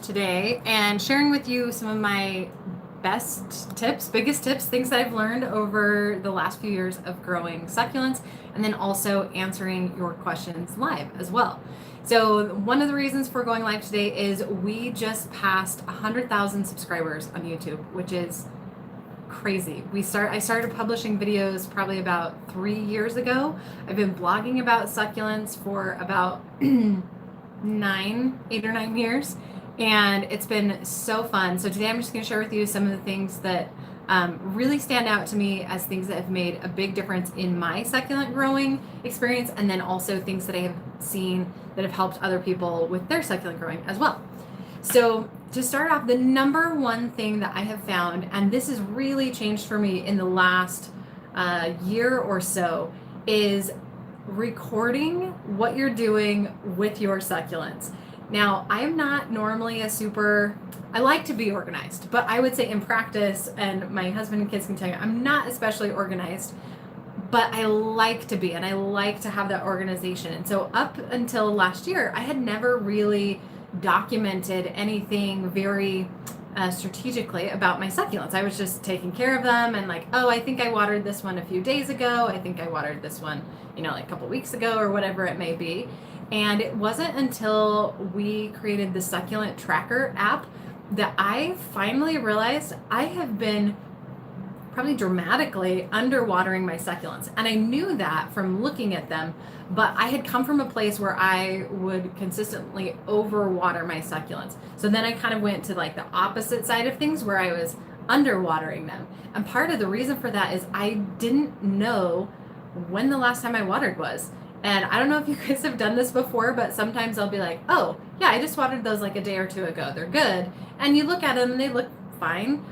today and sharing with you some of my best tips, biggest tips, things that I've learned over the last few years of growing succulents, and then also answering your questions live as well. So one of the reasons for going live today is we just passed 100,000 subscribers on YouTube, which is crazy. I started publishing videos probably about 3 years ago. I've been blogging about succulents for about 8 or 9 years, and it's been so fun. So today I'm just going to share with you some of the things that really stand out to me as things that have made a big difference in my succulent growing experience, and then also things that I have seen that have helped other people with their succulent growing as well. So to start off, the number one thing that I have found, and this has really changed for me in the last year or so, is recording what you're doing with your succulents. Now, I'm not normally I like to be organized, but I would say in practice, and my husband and kids can tell you, I'm not especially organized, but I like to be, and I like to have that organization. And so up until last year, I had never really documented anything very strategically about my succulents. I was just taking care of them and like, oh, I think I watered this one a few days ago. I think I watered this one, like a couple weeks ago or whatever it may be. And it wasn't until we created the Succulent Tracker app that I finally realized I have been probably dramatically underwatering my succulents. And I knew that from looking at them, but I had come from a place where I would consistently overwater my succulents. So then I kind of went to like the opposite side of things where I was underwatering them. And part of the reason for that is I didn't know when the last time I watered was. And I don't know if you guys have done this before, but sometimes I'll be like, oh, yeah, I just watered those like a day or two ago. They're good. And you look at them and they look fine.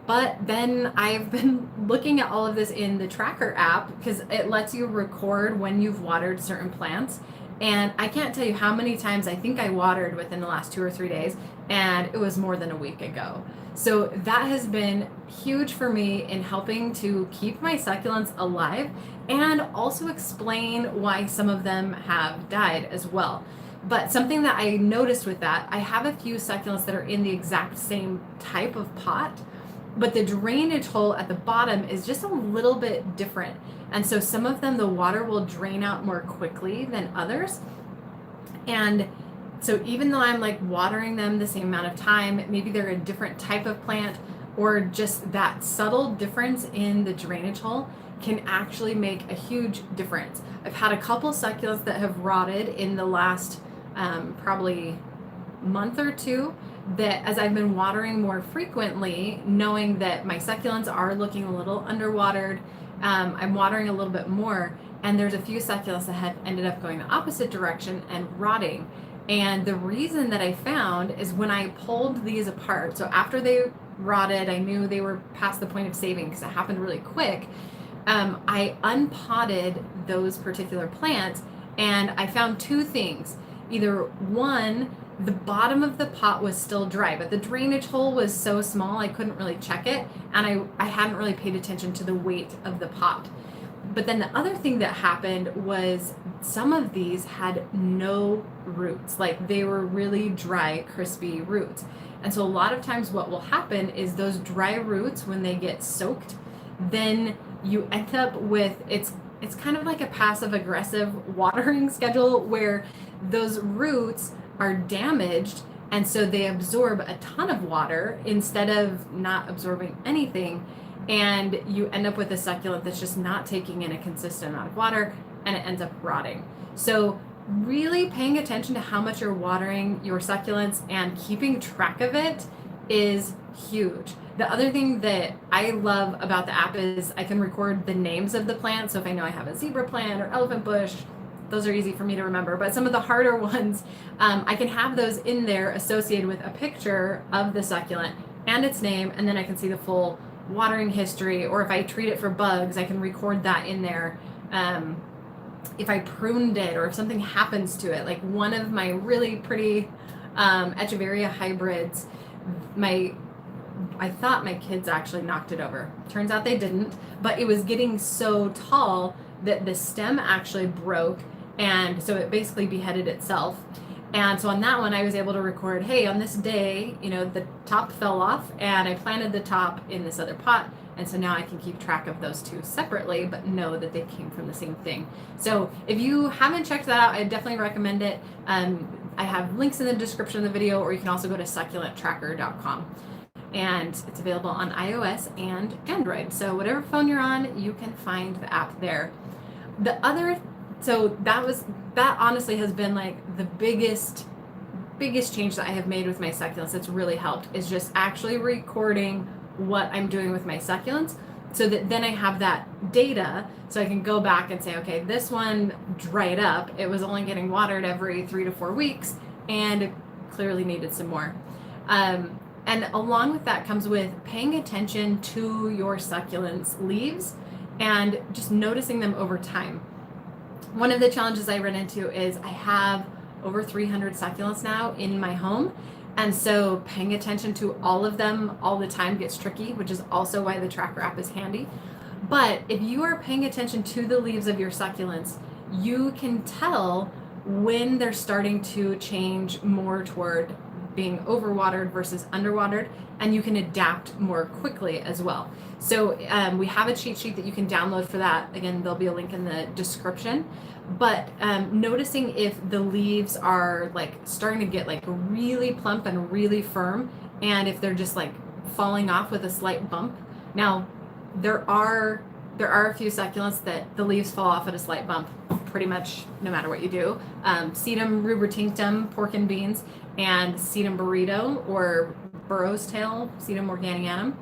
But then I've been looking at all of this in the Tracker app because it lets you record when you've watered certain plants. And I can't tell you how many times I think I watered within the last 2 or 3 days, and it was more than a week ago. So that has been huge for me in helping to keep my succulents alive and also explain why some of them have died as well. But something that I noticed with that, I have a few succulents that are in the exact same type of pot, but the drainage hole at the bottom is just a little bit different. And so some of them, the water will drain out more quickly than others. And so even though I'm like watering them the same amount of time, maybe they're a different type of plant, or just that subtle difference in the drainage hole can actually make a huge difference. I've had a couple succulents that have rotted in the last probably month or two, that as I've been watering more frequently, knowing that my succulents are looking a little underwatered, I'm watering a little bit more, and there's a few succulents that have ended up going the opposite direction and rotting. And the reason that I found is when I pulled these apart, so after they rotted, I knew they were past the point of saving because it happened really quick. I unpotted those particular plants, and I found two things. Either one, the bottom of the pot was still dry, but the drainage hole was so small I couldn't really check it, and I hadn't really paid attention to the weight of the pot. But then the other thing that happened was some of these had no roots, like they were really dry, crispy roots. And so a lot of times what will happen is those dry roots, when they get soaked, then you end up with, it's kind of like a passive aggressive watering schedule where those roots are damaged, and so they absorb a ton of water instead of not absorbing anything, and you end up with a succulent that's just not taking in a consistent amount of water, and it ends up rotting. So really paying attention to how much you're watering your succulents and keeping track of it is huge. The other thing that I love about the app is I can record the names of the plants. So if I know I have a zebra plant or elephant bush, those are easy for me to remember. But some of the harder ones, I can have those in there associated with a picture of the succulent and its name, and then I can see the full watering history. Or if I treat it for bugs, I can record that in there. If I pruned it or if something happens to it, like one of my really pretty Echeveria hybrids, I thought my kids actually knocked it over. Turns out they didn't, but it was getting so tall that the stem actually broke, and so it basically beheaded itself. And so on that one, I was able to record, hey, on this day, the top fell off and I planted the top in this other pot. And so now I can keep track of those two separately, but know that they came from the same thing. So if you haven't checked that out, I definitely recommend it. I have links in the description of the video, or you can also go to succulenttracker.com. And it's available on iOS and Android. So whatever phone you're on, you can find the app there. So that honestly has been like the biggest change that I have made with my succulents that's really helped, is just actually recording what I'm doing with my succulents, so that then I have that data, so I can go back and say, okay, this one dried up. It was only getting watered every 3 to 4 weeks and it clearly needed some more. And along with that comes with paying attention to your succulents leaves and just noticing them over time. One of the challenges I run into is I have over 300 succulents now in my home. And so paying attention to all of them all the time gets tricky, which is also why the tracker app is handy. But if you are paying attention to the leaves of your succulents, you can tell when they're starting to change more toward being overwatered versus underwatered, and you can adapt more quickly as well. So we have a cheat sheet that you can download for that. Again, there'll be a link in the description. But noticing if the leaves are like starting to get like really plump and really firm, and if they're just like falling off with a slight bump. Now, there are a few succulents that the leaves fall off at a slight bump pretty much no matter what you do. Sedum rubrotinctum, pork and beans, and Sedum burrito, or burro's tail, Sedum organianum.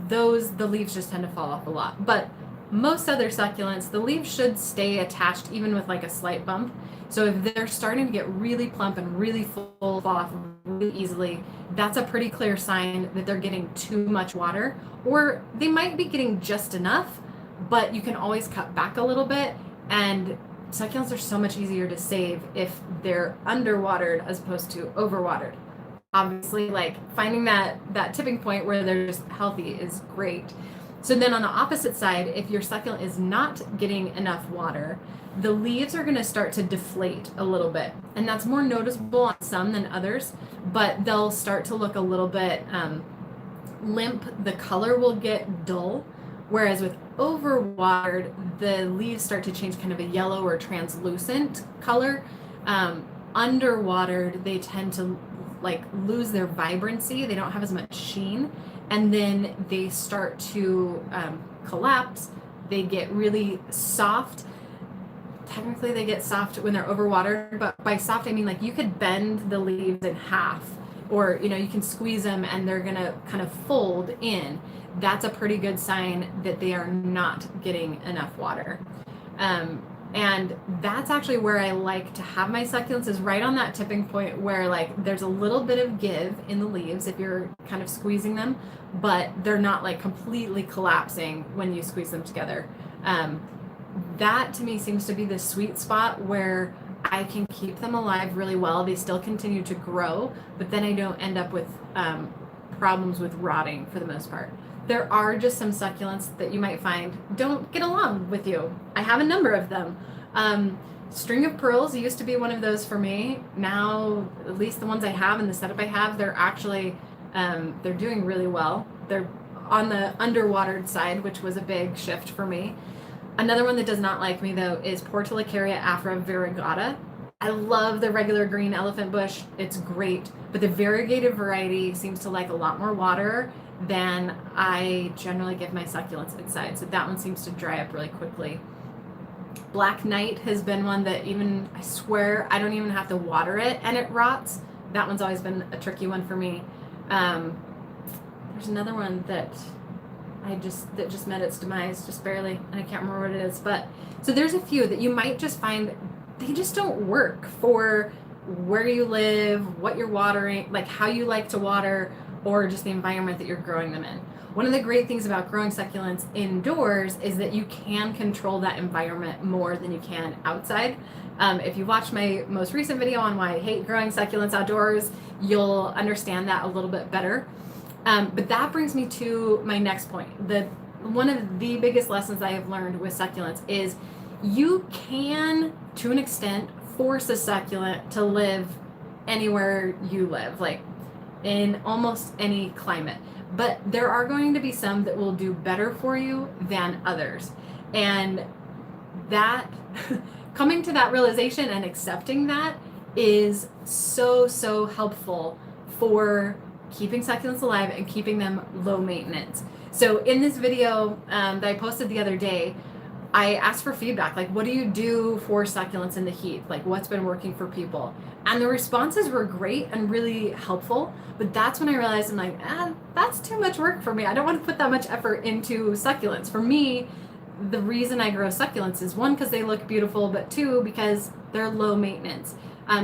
The leaves just tend to fall off a lot. But most other succulents, the leaves should stay attached even with like a slight bump. So if they're starting to get really plump and really full, fall off really easily, that's a pretty clear sign that they're getting too much water, or they might be getting just enough, but you can always cut back a little bit. And succulents are so much easier to save if they're underwatered as opposed to overwatered. Obviously, like finding that tipping point where they're just healthy is great. So then on the opposite side, if your succulent is not getting enough water, the leaves are going to start to deflate a little bit. And that's more noticeable on some than others, but they'll start to look a little bit limp. The color will get dull. Whereas with overwatered, the leaves start to change kind of a yellow or translucent color. Underwatered, they tend to like lose their vibrancy. They don't have as much sheen. And then they start to collapse. They get really soft. Technically, they get soft when they're overwatered, but by soft, I mean like you could bend the leaves in half, or you can squeeze them and they're gonna kind of fold in. That's a pretty good sign that they are not getting enough water. And that's actually where I like to have my succulents, is right on that tipping point where like there's a little bit of give in the leaves if you're kind of squeezing them, but they're not like completely collapsing when you squeeze them together. That to me seems to be the sweet spot where I can keep them alive really well. They still continue to grow, but then I don't end up with problems with rotting for the most part. There are just some succulents that you might find don't get along with you. I have a number of them. String of pearls used to be one of those for me. Now, at least the ones I have in the setup I have, they're actually, they're doing really well. They're on the underwatered side, which was a big shift for me. Another one that does not like me though is Portulacaria Aphra Varagata. I love the regular green elephant bush. It's great, but the variegated variety seems to like a lot more water than I generally give my succulents inside. So that one seems to dry up really quickly. Black Knight has been one that even, I swear, I don't even have to water it and it rots. That one's always been a tricky one for me. There's another one that just met its demise just barely, and I can't remember what it is. But so there's a few that you might just find they just don't work for where you live, what you're watering, like how you like to water, or just the environment that you're growing them in. One of the great things about growing succulents indoors is that you can control that environment more than you can outside. If you watch my most recent video on why I hate growing succulents outdoors, you'll understand that a little bit better. But that brings me to my next point. One of the biggest lessons I have learned with succulents is you can, to an extent, force a succulent to live anywhere you live, like in almost any climate. But there are going to be some that will do better for you than others. And that coming to that realization and accepting that is so, so helpful for keeping succulents alive and keeping them low maintenance. So in this video that I posted the other day, I asked for feedback, like, what do you do for succulents in the heat? Like, what's been working for people? And the responses were great and really helpful, but that's when I realized, I'm like, that's too much work for me. I don't want to put that much effort into succulents. For me, the reason I grow succulents is, one, because they look beautiful, but two, because they're low maintenance.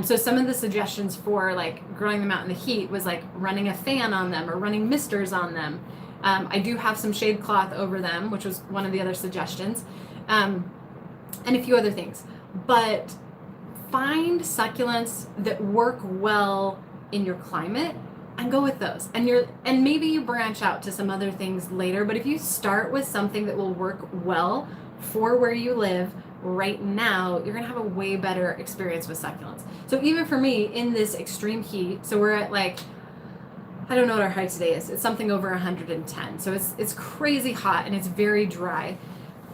So some of the suggestions for like growing them out in the heat was like running a fan on them or running misters on them. I do have some shade cloth over them, which was one of the other suggestions. And a few other things, but find succulents that work well in your climate and go with those. And maybe you branch out to some other things later, but if you start with something that will work well for where you live right now, you're gonna have a way better experience with succulents. So even for me in this extreme heat, so we're at like, I don't know what our high today is. It's something over 110. So it's crazy hot and it's very dry.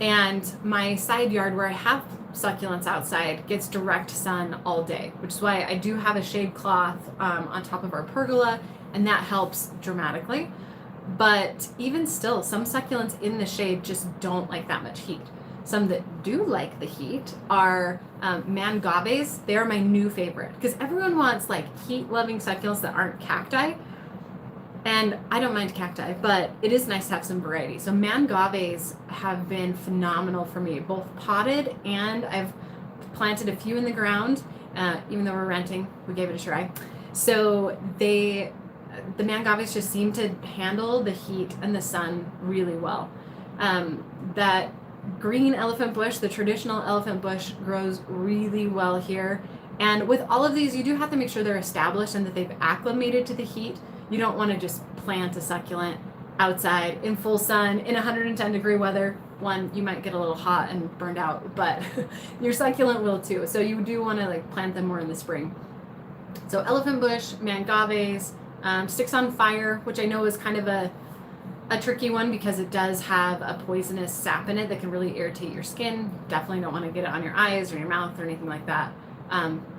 And my side yard where I have succulents outside gets direct sun all day, which is why I do have a shade cloth on top of our pergola, and that helps dramatically. But even still, some succulents in the shade just don't like that much heat. Some that do like the heat are mangaves. They're my new favorite because everyone wants like heat-loving succulents that aren't cacti. And I don't mind cacti, but it is nice to have some variety. So mangaves have been phenomenal for me, both potted and I've planted a few in the ground. Even though we're renting, we gave it a try. So the mangaves just seem to handle the heat and the sun really well. That green elephant bush, the traditional elephant bush, grows really well here. And with all of these, you do have to make sure they're established and that they've acclimated to the heat. You don't want to just plant a succulent outside in full sun in 110-degree weather. One, you might get a little hot and burned out, but your succulent will too. So you do want to like plant them more in the spring. So elephant bush, mangaves, sticks on fire, which I know is kind of a tricky one because it does have a poisonous sap in it that can really irritate your skin. Definitely don't want to get it on your eyes or your mouth or anything like that.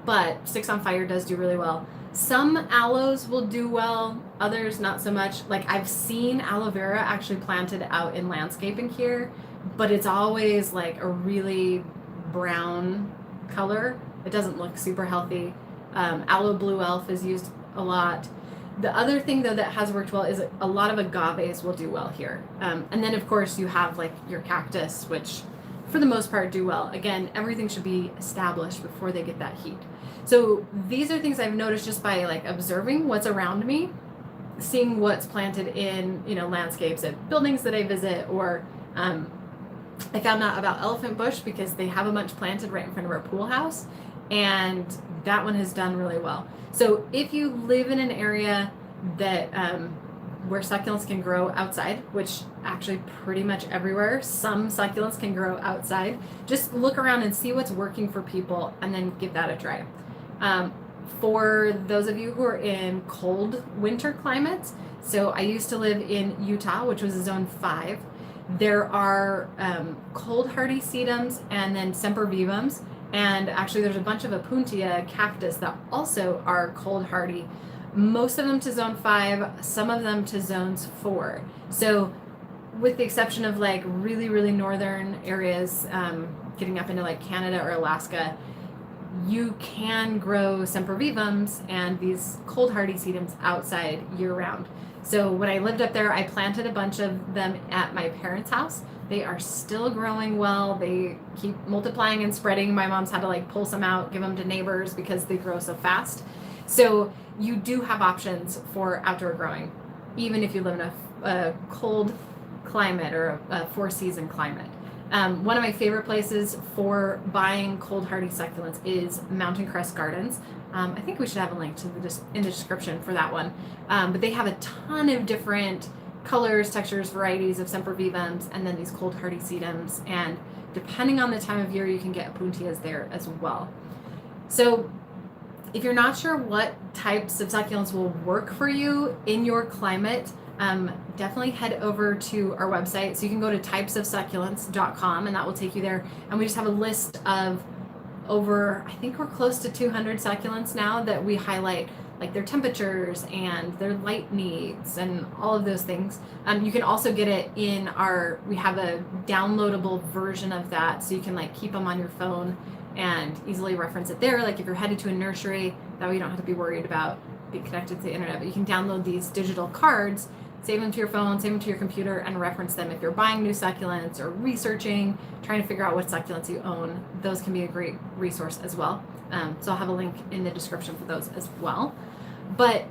But sticks on fire does do really well. Some aloes will do well, others not so much. Like I've seen aloe vera actually planted out in landscaping here, but it's always like a really brown color. It doesn't look super healthy. Aloe blue elf is used a lot. The other thing though that has worked well is a lot of agaves will do well here. And then of course you have like your cactus, which for the most part do well. Again, everything should be established before they get that heat. So these are things I've noticed just by like observing what's around me, seeing what's planted in, landscapes at buildings that I visit, or I found out about elephant bush because they have a bunch planted right in front of our pool house, and that one has done really well. So if you live in an area that where succulents can grow outside, which actually pretty much everywhere, some succulents can grow outside, just look around and see what's working for people and then give that a try. For those of you who are in cold winter climates, so I used to live in Utah, which was a zone 5. There are cold hardy sedums and then sempervivums, and actually there's a bunch of Opuntia cactus that also are cold hardy. Most of them to zone 5, some of them to zones 4. So with the exception of like really, really northern areas, getting up into like Canada or Alaska, you can grow sempervivums and these cold hardy sedums outside year round. So when I lived up there, I planted a bunch of them at my parents' house. They are still growing well. They keep multiplying and spreading. My mom's had to like pull some out, give them to neighbors because they grow so fast. So you do have options for outdoor growing, even if you live in a cold climate or a 4-season climate. One of my favorite places for buying cold hardy succulents is Mountain Crest Gardens. I think we should have a link to in the description for that one. But they have a ton of different colors, textures, varieties of sempervivums, and then these cold hardy sedums. And depending on the time of year, you can get Opuntias there as well. So if you're not sure what types of succulents will work for you in your climate, definitely head over to our website. So you can go to typesofsucculents.com and that will take you there. And we just have a list of over, I think we're close to 200 succulents now that we highlight, like their temperatures and their light needs and all of those things. You can also get it in we have a downloadable version of that, so you can like keep them on your phone and easily reference it there. Like if you're headed to a nursery, that way you don't have to be worried about being connected to the internet, but you can download these digital cards, save them to your phone, save them to your computer, and reference them if you're buying new succulents or researching, trying to figure out what succulents you own. Those can be a great resource as well. So I'll have a link in the description for those as well. But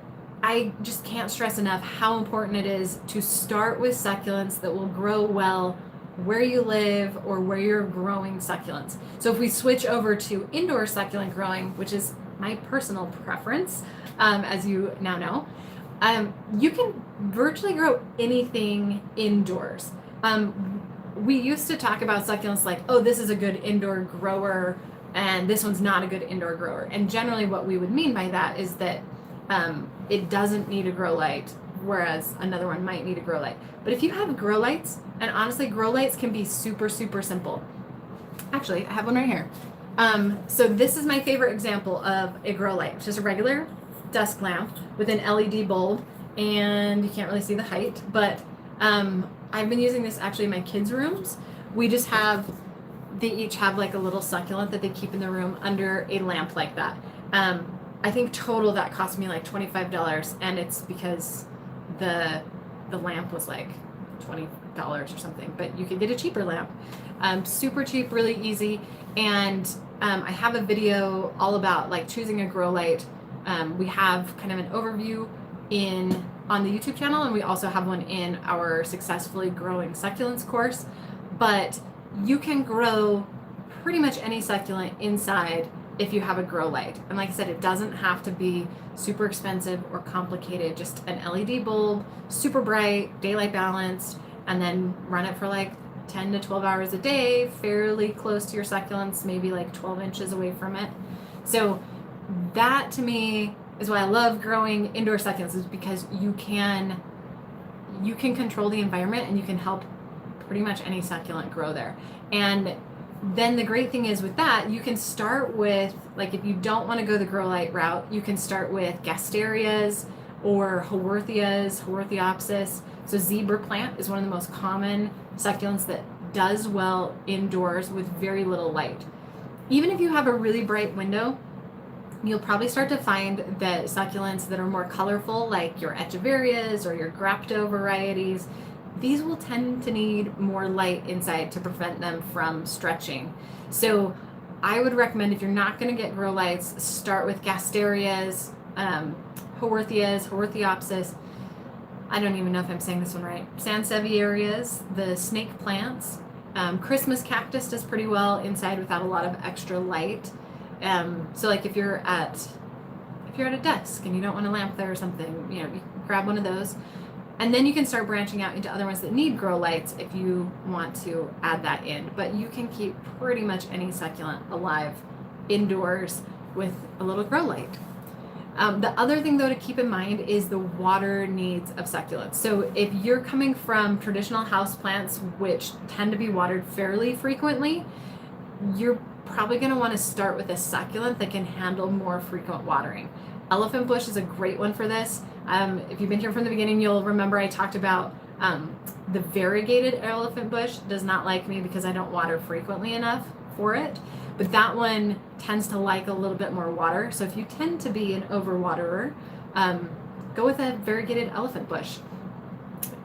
I just can't stress enough how important it is to start with succulents that will grow well where you live or where you're growing succulents. So if we switch over to indoor succulent growing, which is my personal preference, as you now know, you can virtually grow anything indoors. We used to talk about succulents like, oh, this is a good indoor grower and this one's not a good indoor grower. And generally what we would mean by that is that it doesn't need a grow light, whereas another one might need a grow light. But if you have grow lights, and honestly, grow lights can be super, super simple. Actually, I have one right here. So this is my favorite example of a grow light, which is a regular desk lamp with an LED bulb, and you can't really see the height, but I've been using this actually in my kids' rooms. They each have like a little succulent that they keep in the room under a lamp like that. I think total that cost me like $25, and it's because the lamp was like $20 or something, but you could get a cheaper lamp. Super cheap, really easy, and I have a video all about like choosing a grow light. We have kind of an overview on the YouTube channel, and we also have one in our Successfully Growing Succulents course. But you can grow pretty much any succulent inside if you have a grow light. And like I said, it doesn't have to be super expensive or complicated, just an LED bulb, super bright, daylight balanced, and then run it for like 10 to 12 hours a day, fairly close to your succulents, maybe like 12 inches away from it. So that to me is why I love growing indoor succulents, is because you can control the environment and you can help pretty much any succulent grow there. And then the great thing is with that, you can start with, like if you don't want to go the grow light route, you can start with Gasterias or Haworthiopsis. So zebra plant is one of the most common succulents that does well indoors with very little light. Even if you have a really bright window, you'll probably start to find that succulents that are more colorful, like your Echeverias or your Grapto varieties, these will tend to need more light inside to prevent them from stretching. So I would recommend, if you're not going to get grow lights, start with Gasterias, Haworthiopsis. I don't even know if I'm saying this one right. Sansevierias, the snake plants. Christmas cactus does pretty well inside without a lot of extra light. So like if you're at a desk and you don't want a lamp there or something, you can grab one of those. And then you can start branching out into other ones that need grow lights if you want to add that in. But you can keep pretty much any succulent alive indoors with a little grow light. The other thing though to keep in mind is the water needs of succulents. So if you're coming from traditional house plants, which tend to be watered fairly frequently, you're probably going to want to start with a succulent that can handle more frequent watering. Elephant bush is a great one for this. If you've been here from the beginning, you'll remember I talked about the variegated elephant bush does not like me because I don't water frequently enough for it. But that one tends to like a little bit more water. So if you tend to be an overwaterer, go with a variegated elephant bush.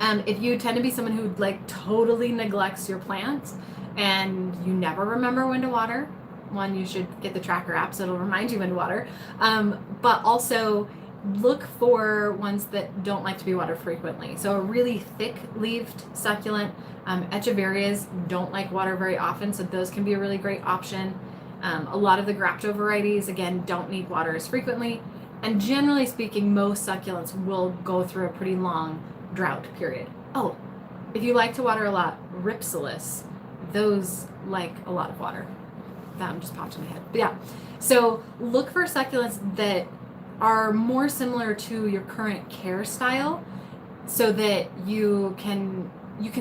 If you tend to be someone who like totally neglects your plants and you never remember when to water, one, you should get the tracker app so it'll remind you when to water. But also look for ones that don't like to be watered frequently. So a really thick-leaved succulent, Echeverias don't like water very often, so those can be a really great option. A lot of the Grapto varieties, again, don't need water as frequently. And generally speaking, most succulents will go through a pretty long drought period. Oh, if you like to water a lot, Ripsalis, those like a lot of water. that just popped in my head. But yeah, so look for succulents that are more similar to your current care style, so that you can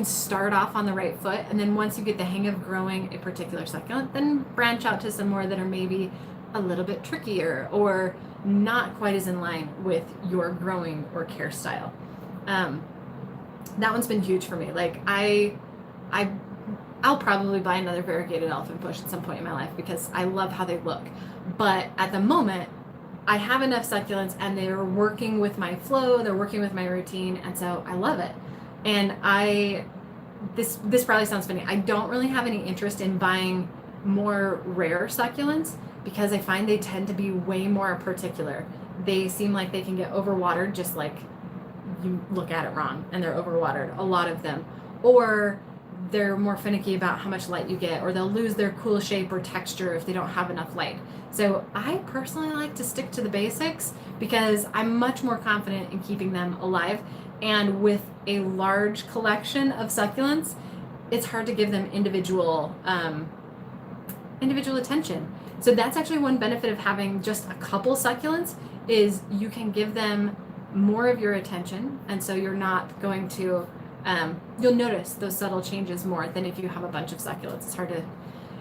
start off on the right foot, and then once you get the hang of growing a particular succulent, then branch out to some more that are maybe a little bit trickier or not quite as in line with your growing or care style. That one's been huge for me. Like I'll probably buy another variegated elephant bush at some point in my life because I love how they look. But at the moment, I have enough succulents and they're working with my flow, they're working with my routine, and so I love it. And this probably sounds funny, I don't really have any interest in buying more rare succulents because I find they tend to be way more particular. They seem like they can get overwatered, just like you look at it wrong and they're overwatered, a lot of them. Or they're more finicky about how much light you get, or they'll lose their cool shape or texture if they don't have enough light. So I personally like to stick to the basics because I'm much more confident in keeping them alive. And with a large collection of succulents, it's hard to give them individual attention. So that's actually one benefit of having just a couple succulents, is you can give them more of your attention, and so you're not going to you'll notice those subtle changes more than if you have a bunch of succulents.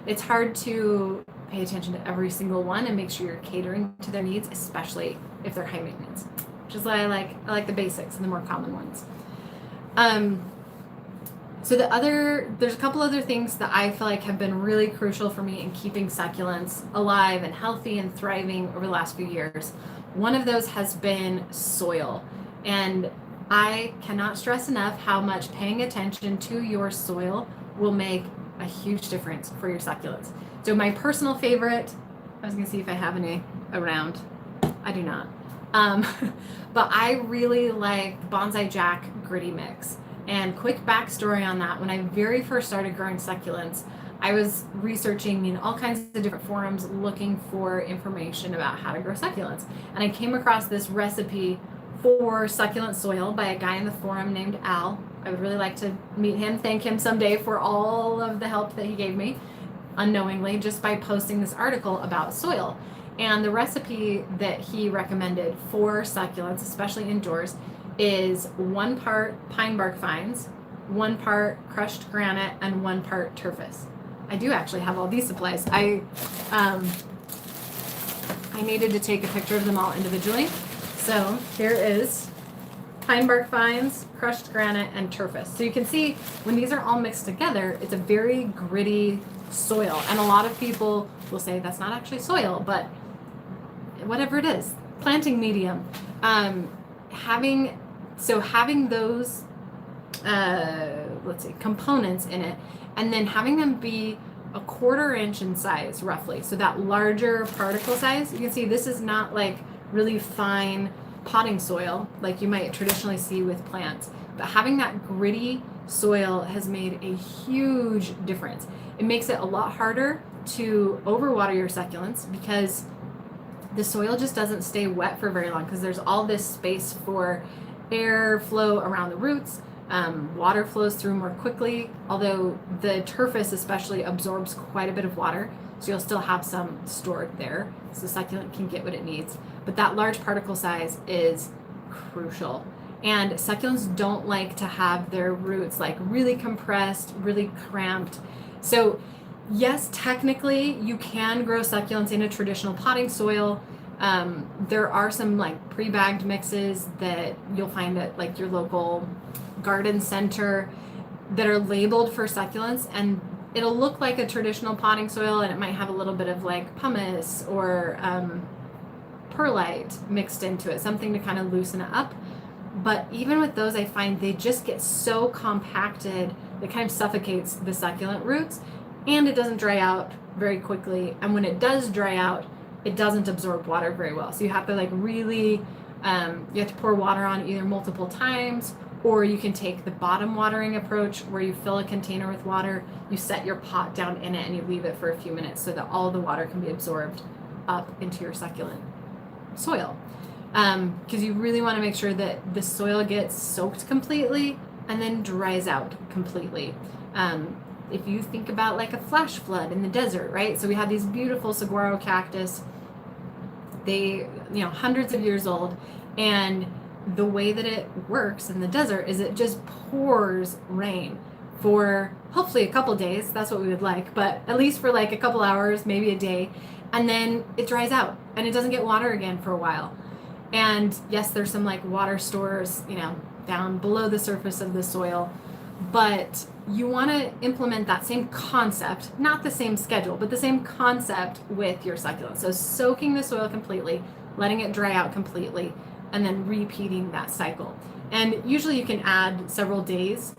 It's hard to pay attention to every single one and make sure you're catering to their needs, especially if they're high maintenance, which is why I like the basics and the more common ones. So there's a couple other things that I feel like have been really crucial for me in keeping succulents alive and healthy and thriving over the last few years. One of those has been soil. And I cannot stress enough how much paying attention to your soil will make a huge difference for your succulents. So my personal favorite, I was gonna see if I have any around. I do not. But I really like Bonsai Jack Gritty Mix. And quick backstory on that, when I very first started growing succulents, I was researching all kinds of different forums looking for information about how to grow succulents. And I came across this recipe for succulent soil by a guy in the forum named Al. I would really like to meet him, thank him someday for all of the help that he gave me unknowingly just by posting this article about soil. And the recipe that he recommended for succulents, especially indoors, is 1 part pine bark fines, 1 part crushed granite, and 1 part turfus. I do actually have all these supplies. I needed to take a picture of them all individually. So here is pine bark fines, crushed granite, and turfus. So you can see when these are all mixed together, it's a very gritty soil. And a lot of people will say that's not actually soil, but whatever it is, planting medium. Having those components in it, and then having them be a 1/4 inch in size roughly, so that larger particle size. You can see this is not like really fine potting soil like you might traditionally see with plants, but having that gritty soil has made a huge difference. It makes it a lot harder to overwater your succulents because the soil just doesn't stay wet for very long because there's all this space for air flow around the roots. Water flows through more quickly, although the turfus especially absorbs quite a bit of water, so you'll still have some stored there, so the succulent can get what it needs. But that large particle size is crucial. And succulents don't like to have their roots like really compressed, really cramped. So yes, technically you can grow succulents in a traditional potting soil. There are some like pre-bagged mixes that you'll find at like your local garden center that are labeled for succulents, and it'll look like a traditional potting soil, and it might have a little bit of like pumice or perlite mixed into it, something to kind of loosen it up. But even with those, I find they just get so compacted that kind of suffocates the succulent roots, and it doesn't dry out very quickly. And when it does dry out, it doesn't absorb water very well. So you have to like really, you have to pour water on either multiple times, or you can take the bottom watering approach where you fill a container with water, you set your pot down in it, and you leave it for a few minutes so that all the water can be absorbed up into your succulent soil. Because you really want to make sure that the soil gets soaked completely and then dries out completely. if you think about like a flash flood in the desert, right? So we have these beautiful saguaro cactus. They, hundreds of years old, and the way that it works in the desert is it just pours rain for hopefully a couple days. That's what we would like, but at least for like a couple hours, maybe a day, and then it dries out and it doesn't get water again for a while. And yes, there's some like water stores, down below the surface of the soil, but you want to implement that same concept, not the same schedule, but the same concept with your succulents. So soaking the soil completely, letting it dry out completely, and then repeating that cycle. And usually you can add several days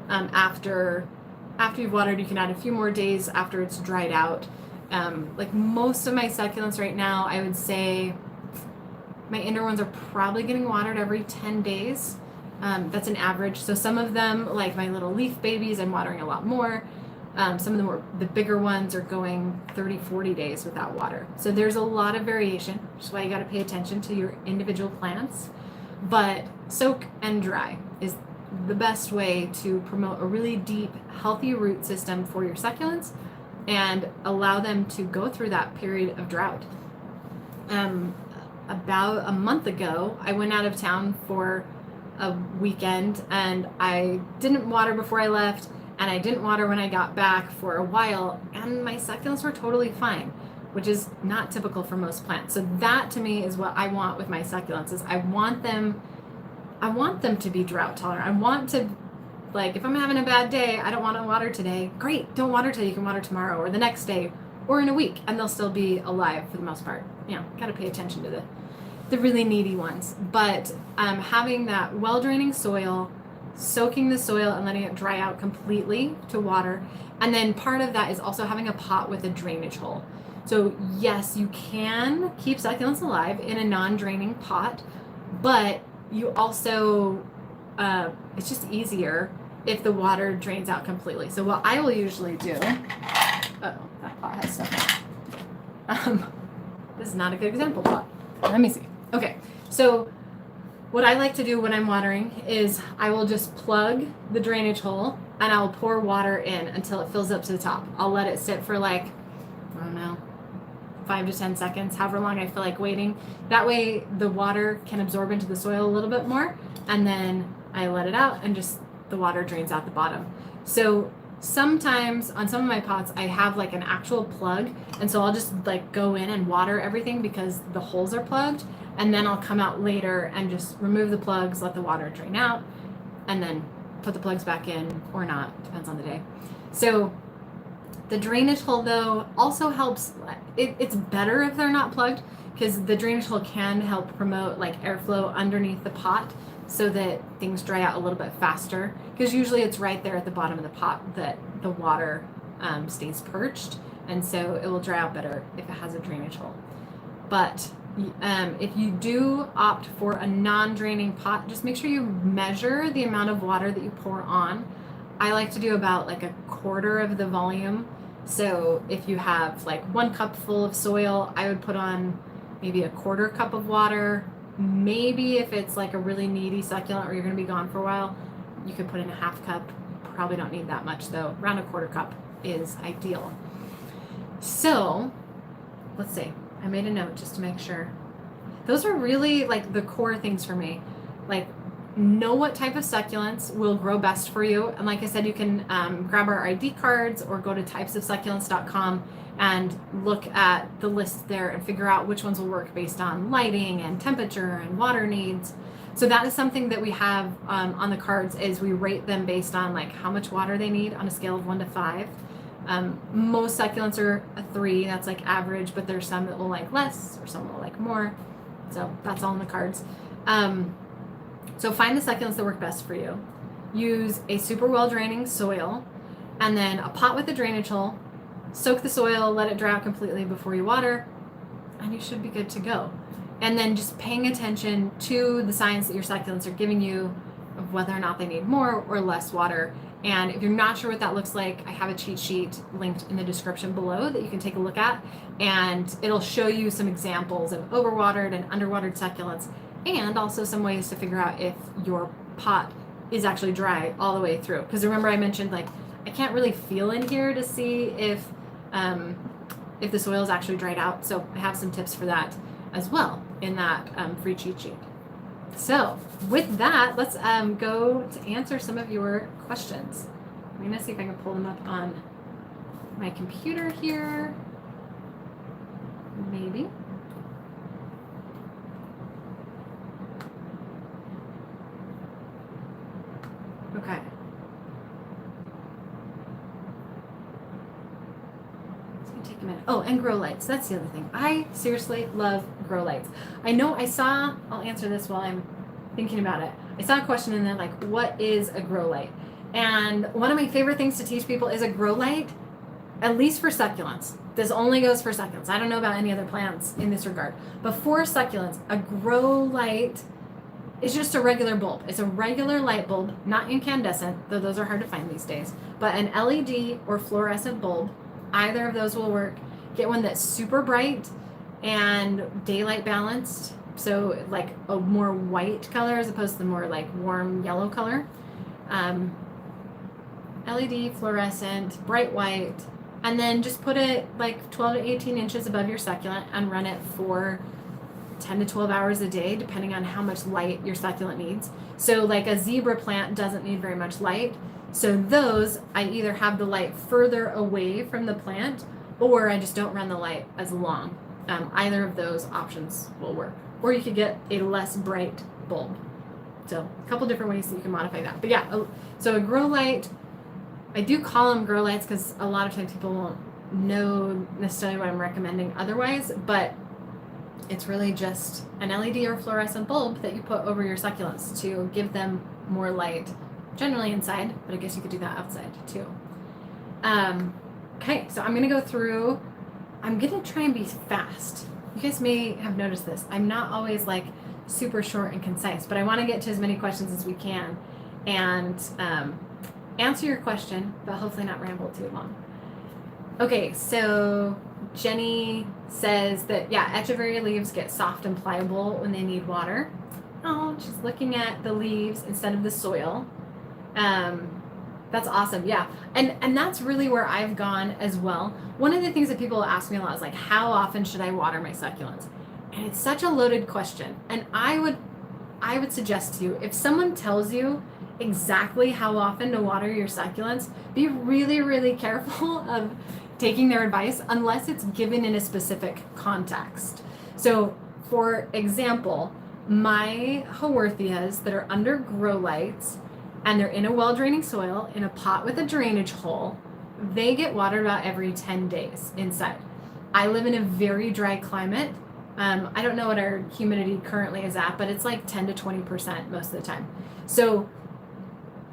after you've watered. You can add a few more days after it's dried out. Like most of my succulents right now, I would say my indoor ones are probably getting watered every 10 days. That's an average. So some of them, like my little leaf babies, I'm watering a lot more. Some of the bigger ones are going 30, 40 days without water. So there's a lot of variation, which is why you got to pay attention to your individual plants. But soak and dry is the best way to promote a really deep, healthy root system for your succulents and allow them to go through that period of drought. About a month ago, I went out of town for a weekend and I didn't water before I left, and I didn't water when I got back for a while, and my succulents were totally fine, which is not typical for most plants. So that to me is what I want with my succulents, is I want them to be drought tolerant. I want to, like, if I'm having a bad day, I don't want to water today. Great, don't water today, you can water tomorrow or the next day or in a week, and they'll still be alive for the most part. Got to pay attention to the really needy ones. But having that well-draining soil, soaking the soil and letting it dry out completely to water. And then part of that is also having a pot with a drainage hole. So yes, you can keep succulents alive in a non-draining pot, but you also, it's just easier if the water drains out completely. So what I will usually do, that pot has stuff in it. This is not a good example pot. Let me see. Okay, so what I like to do when I'm watering is I will just plug the drainage hole and I'll pour water in until it fills up to the top. I'll let it sit for like, I don't know, 5 to 10 seconds, however long I feel like waiting. That way the water can absorb into the soil a little bit more, and then I let it out and just the water drains out the bottom. So sometimes on some of my pots I have like an actual plug, and so I'll just like go in and water everything because the holes are plugged, and then I'll come out later and just remove the plugs, let the water drain out, and then put the plugs back in or not, depends on the day. So the drainage hole though also helps. It's better if they're not plugged, because the drainage hole can help promote like airflow underneath the pot so that things dry out a little bit faster, because usually it's right there at the bottom of the pot that the water stays perched, and so it will dry out better if it has a drainage hole. But if you do opt for a non-draining pot, just make sure you measure the amount of water that you pour on. I like to do about like a quarter of the volume. So if you have like 1 cup full of soil, I would put on maybe a quarter cup of water. Maybe if it's like a really needy succulent or you're going to be gone for a while, you could put in a half cup. Probably don't need that much though. Around a quarter cup is ideal. So let's see. I made a note just to make sure. Those are really like the core things for me. Like, know what type of succulents will grow best for you. And like I said, you can grab our ID cards or go to typesofsucculents.com and look at the list there and figure out which ones will work based on lighting and temperature and water needs. So that is something that we have on the cards, is we rate them based on like how much water they need on a scale of 1 to 5. Most succulents are a 3, that's like average, but there's some that will like less or some will like more. So that's all in the cards. So find the succulents that work best for you. Use a super well draining soil, and then a pot with a drainage hole. Soak the soil, let it dry out completely before you water, and you should be good to go. And then just paying attention to the signs that your succulents are giving you of whether or not they need more or less water. And if you're not sure what that looks like, I have a cheat sheet linked in the description below that you can take a look at, and it'll show you some examples of overwatered and underwatered succulents, and also some ways to figure out if your pot is actually dry all the way through. Because remember I mentioned like I can't really feel in here to see if the soil is actually dried out. So I have some tips for that as well in that free cheat sheet. So with that, let's go to answer some of your questions. I'm gonna see if I can pull them up on my computer here. Maybe. Okay. It's gonna take a minute. Oh, and grow lights. That's the other thing. I seriously love grow lights. I know I'll answer this while I'm thinking about it. I saw a question in there like, what is a grow light? And one of my favorite things to teach people is a grow light, at least for succulents. This only goes for succulents. I don't know about any other plants in this regard. But for succulents, a grow light is just a regular bulb. It's a regular light bulb, not incandescent, though those are hard to find these days. But an LED or fluorescent bulb, either of those will work. Get one that's super bright and daylight balanced. So like a more white color as opposed to the more like warm yellow color. LED, fluorescent, bright white. And then just put it like 12 to 18 inches above your succulent and run it for 10 to 12 hours a day, depending on how much light your succulent needs. So like a zebra plant doesn't need very much light. So those, I either have the light further away from the plant or I just don't run the light as long. Either of those options will work. Or you could get a less bright bulb. So a couple different ways that you can modify that. But yeah, so a grow light, I do call them grow lights because a lot of times people won't know necessarily what I'm recommending otherwise, but it's really just an LED or fluorescent bulb that you put over your succulents to give them more light, generally inside, but I guess you could do that outside too. Okay, so I'm going to go through, I'm going to try and be fast. You guys may have noticed this. I'm not always like super short and concise, but I want to get to as many questions as we can and answer your question, but hopefully not ramble too long. Okay, so Jenny says that, yeah, Echeveria leaves get soft and pliable when they need water. Oh, she's looking at the leaves instead of the soil. That's awesome, yeah. And that's really where I've gone as well. One of the things that people ask me a lot is like, how often should I water my succulents? And it's such a loaded question. And I would suggest to you, if someone tells you exactly how often to water your succulents, be really, really careful of taking their advice unless it's given in a specific context. So for example, my haworthias that are under grow lights and they're in a well-draining soil in a pot with a drainage hole, they get watered about every 10 days inside. I live in a very dry climate. I don't know what our humidity currently is at, but it's like 10 to 20% most of the time. So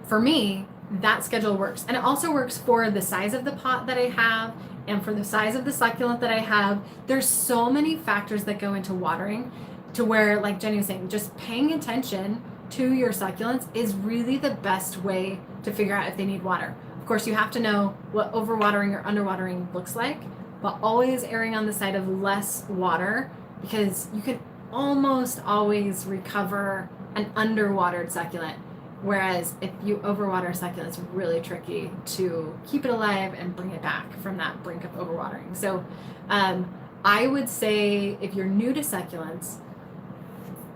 for me, that schedule works. And it also works for the size of the pot that I have and for the size of the succulent that I have. There's so many factors that go into watering to where, like Jenny was saying, just paying attention to your succulents is really the best way to figure out if they need water. Of course, you have to know what overwatering or underwatering looks like, but always erring on the side of less water because you can almost always recover an underwatered succulent. Whereas if you overwater a succulent, it's really tricky to keep it alive and bring it back from that brink of overwatering. So I would say if you're new to succulents,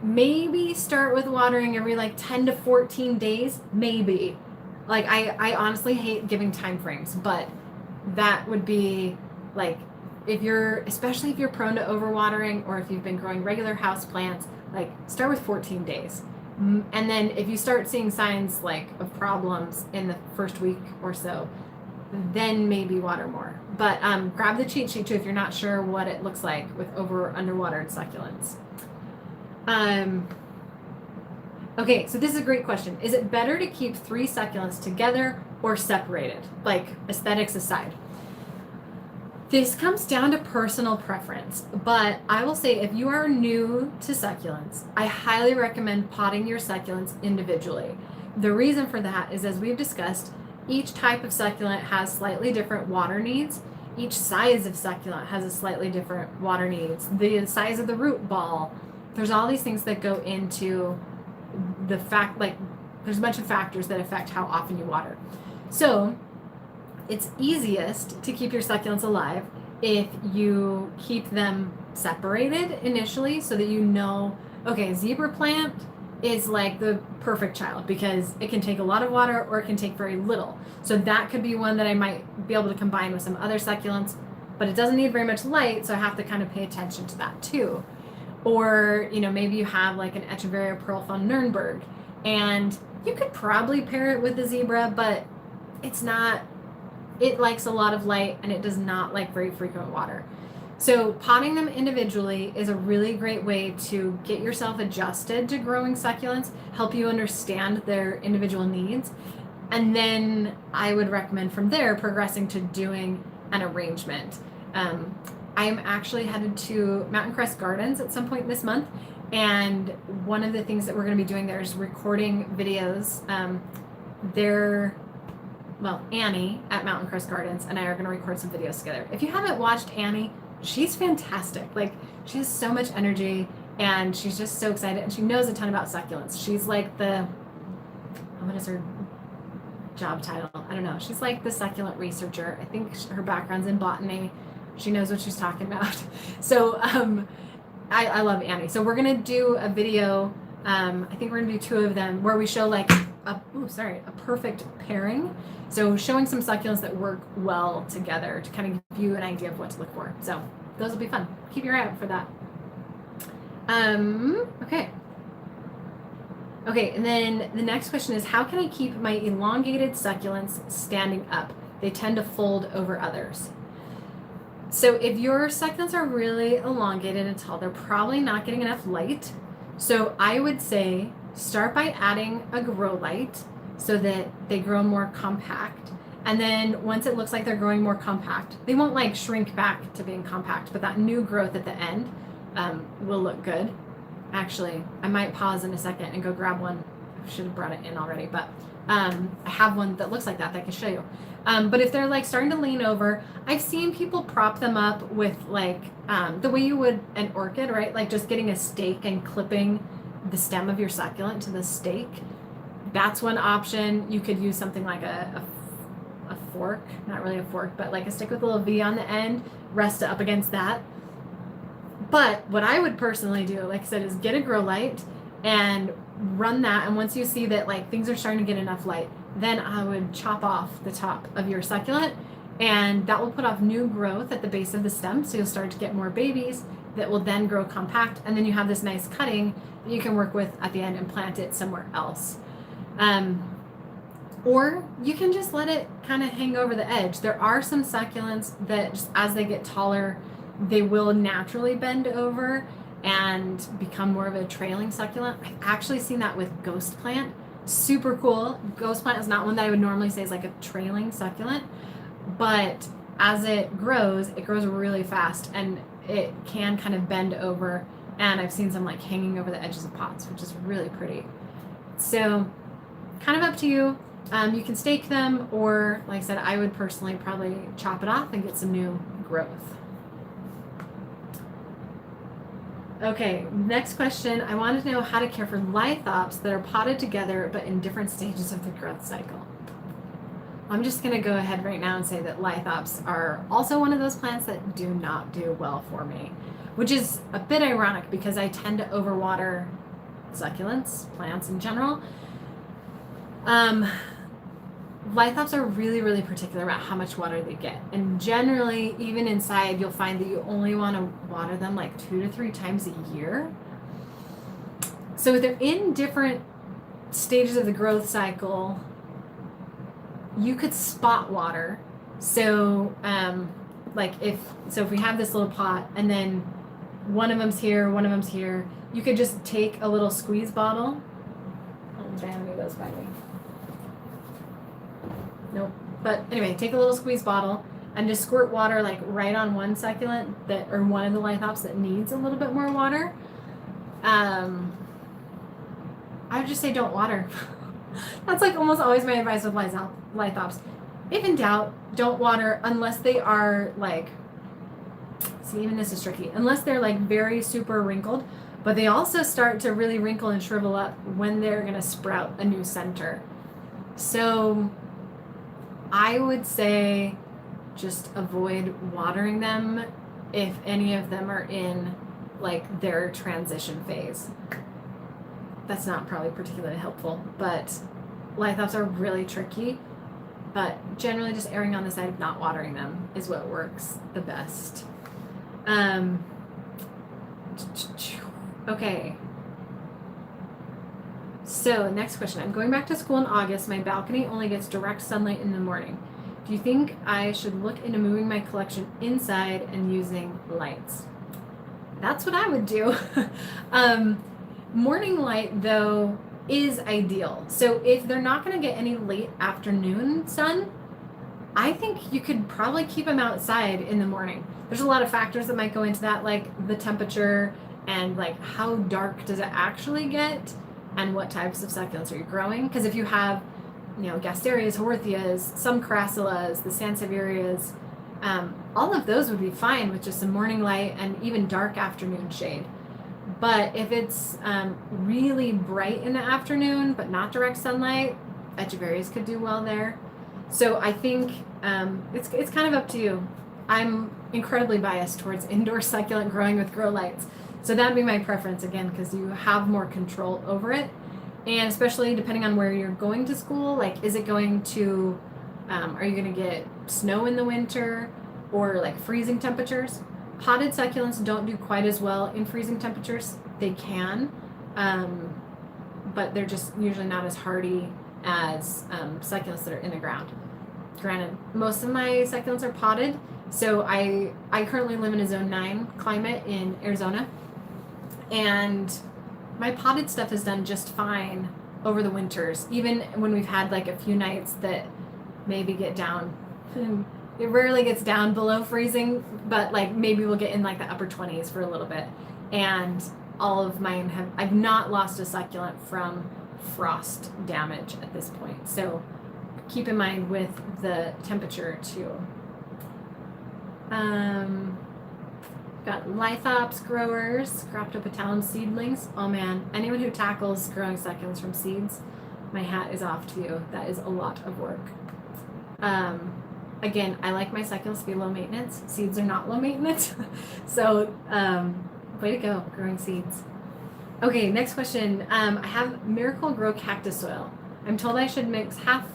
maybe start with watering every like 10 to 14 days, maybe. Like I honestly hate giving time frames, but that would be like, especially if you're prone to overwatering or if you've been growing regular house plants, like start with 14 days. And then if you start seeing signs like of problems in the first week or so, then maybe water more. But grab the cheat sheet too if you're not sure what it looks like with over or underwatered succulents. Okay, so this is a great question. Is it better to keep 3 succulents together or separated, like aesthetics aside? This comes down to personal preference, but I will say if you are new to succulents, I highly recommend potting your succulents individually. The reason for that is, as we've discussed, each type of succulent has slightly different water needs. Each size of succulent has a slightly different water needs. The size of the root ball, there's all these things that go into the fact, like there's a bunch of factors that affect how often you water. So It's easiest to keep your succulents alive if you keep them separated initially so that you know, okay, zebra plant is like the perfect child because it can take a lot of water or it can take very little. So that could be one that I might be able to combine with some other succulents, but it doesn't need very much light, so I have to kind of pay attention to that too. Or, you know, maybe you have like an Echeveria Pearl von Nürnberg, and you could probably pair it with the zebra, but it's not, it likes a lot of light and it does not like very frequent water. So potting them individually is a really great way to get yourself adjusted to growing succulents, help you understand their individual needs. And then I would recommend from there progressing to doing an arrangement. I'm actually headed to Mountain Crest Gardens at some point this month. And one of the things that we're going to be doing there is recording videos. Annie at Mountain Crest Gardens and I are going to record some videos together. If you haven't watched Annie, she's fantastic. Like, she has so much energy and she's just so excited and she knows a ton about succulents. She's like what is her job title? I don't know. She's like the succulent researcher. I think her background's in botany. She knows what she's talking about. So I love Annie. So we're going to do a video. I think we're going to do 2 of them where we show like a perfect pairing. So showing some succulents that work well together to kind of give you an idea of what to look for. So those will be fun. Keep your eye out for that. Okay, and then the next question is, how can I keep my elongated succulents standing up? They tend to fold over others. So if your succulents are really elongated and tall, they're probably not getting enough light. So I would say start by adding a grow light so that they grow more compact. And then once it looks like they're growing more compact, they won't like shrink back to being compact, but that new growth at the end will look good. Actually, I might pause in a second and go grab one. I should have brought it in already, but I have one that looks like that I can show you. But if they're like starting to lean over, I've seen people prop them up with like the way you would an orchid, right? Like just getting a stake and clipping the stem of your succulent to the stake. That's one option. You could use something like a fork, not really a fork, but like a stick with a little V on the end, rest it up against that. But what I would personally do, like I said, is get a grow light and run that. And once you see that like things are starting to get enough light, then I would chop off the top of your succulent, and that will put off new growth at the base of the stem. So you'll start to get more babies that will then grow compact. And then you have this nice cutting that you can work with at the end and plant it somewhere else. Or you can just let it kind of hang over the edge. There are some succulents that just as they get taller, they will naturally bend over and become more of a trailing succulent. I've actually seen that with ghost plant. Super cool. Ghost plant is not one that I would normally say is like a trailing succulent, but as it grows really fast and it can kind of bend over. And I've seen some like hanging over the edges of pots, which is really pretty. So kind of up to you. You can stake them, or like I said, I would personally probably chop it off and get some new growth. Okay, next question. I wanted to know how to care for lithops that are potted together but in different stages of the growth cycle. I'm just going to go ahead right now and say that lithops are also one of those plants that do not do well for me, which is a bit ironic because I tend to overwater succulents, plants in general. Lithops are really, really particular about how much water they get. And generally, even inside, you'll find that you only want to water them like 2 to 3 times a year. So if they're in different stages of the growth cycle, you could spot water. So if we have this little pot and then one of them's here, one of them's here, you could just take a little squeeze bottle. Oh, Bambi goes by me. Nope. But anyway, take a little squeeze bottle and just squirt water like right on one succulent or one of the lithops that needs a little bit more water. I would just say don't water. That's like almost always my advice with lithops. If in doubt, don't water unless they are like, see, even this is tricky, unless they're like very super wrinkled, but they also start to really wrinkle and shrivel up when they're going to sprout a new center. So I would say just avoid watering them if any of them are in like their transition phase. That's not probably particularly helpful, but lithops are really tricky. But generally just erring on the side of not watering them is what works the best. Okay. So next question. I'm going back to school in August. My balcony only gets direct sunlight in the morning. Do you think I should look into moving my collection inside and using lights? That's what I would do. Morning light, though, is ideal. So if they're not going to get any late afternoon sun, I think you could probably keep them outside in the morning. There's a lot of factors that might go into that, like the temperature and like how dark does it actually get and what types of succulents are you growing. Because if you have, Gasterias, Haworthias, some Crassulas, the Sansevierias, all of those would be fine with just some morning light and even dark afternoon shade. But if it's really bright in the afternoon but not direct sunlight, Echeverias could do well there. So I think it's kind of up to you. I'm incredibly biased towards indoor succulent growing with grow lights. So that'd be my preference, again, because you have more control over it. And especially depending on where you're going to school, like is it going to, are you going to get snow in the winter or like freezing temperatures? Potted succulents don't do quite as well in freezing temperatures. They can, but they're just usually not as hardy as succulents that are in the ground. Granted, most of my succulents are potted, so I currently live in a zone 9 climate in Arizona, and my potted stuff has done just fine over the winters, even when we've had like a few nights that maybe get down. It rarely gets down below freezing, but like maybe we'll get in like the upper 20s for a little bit. And all of mine I've not lost a succulent from frost damage at this point. So keep in mind with the temperature too. Got lithops growers, Cryptopetalum seedlings. Oh man, anyone who tackles growing succulents from seeds, my hat is off to you. That is a lot of work. Again, I like my succulents to be low maintenance. Seeds are not low maintenance. So, way to go, growing seeds. Okay, next question. I have Miracle Grow cactus soil. I'm told I should mix half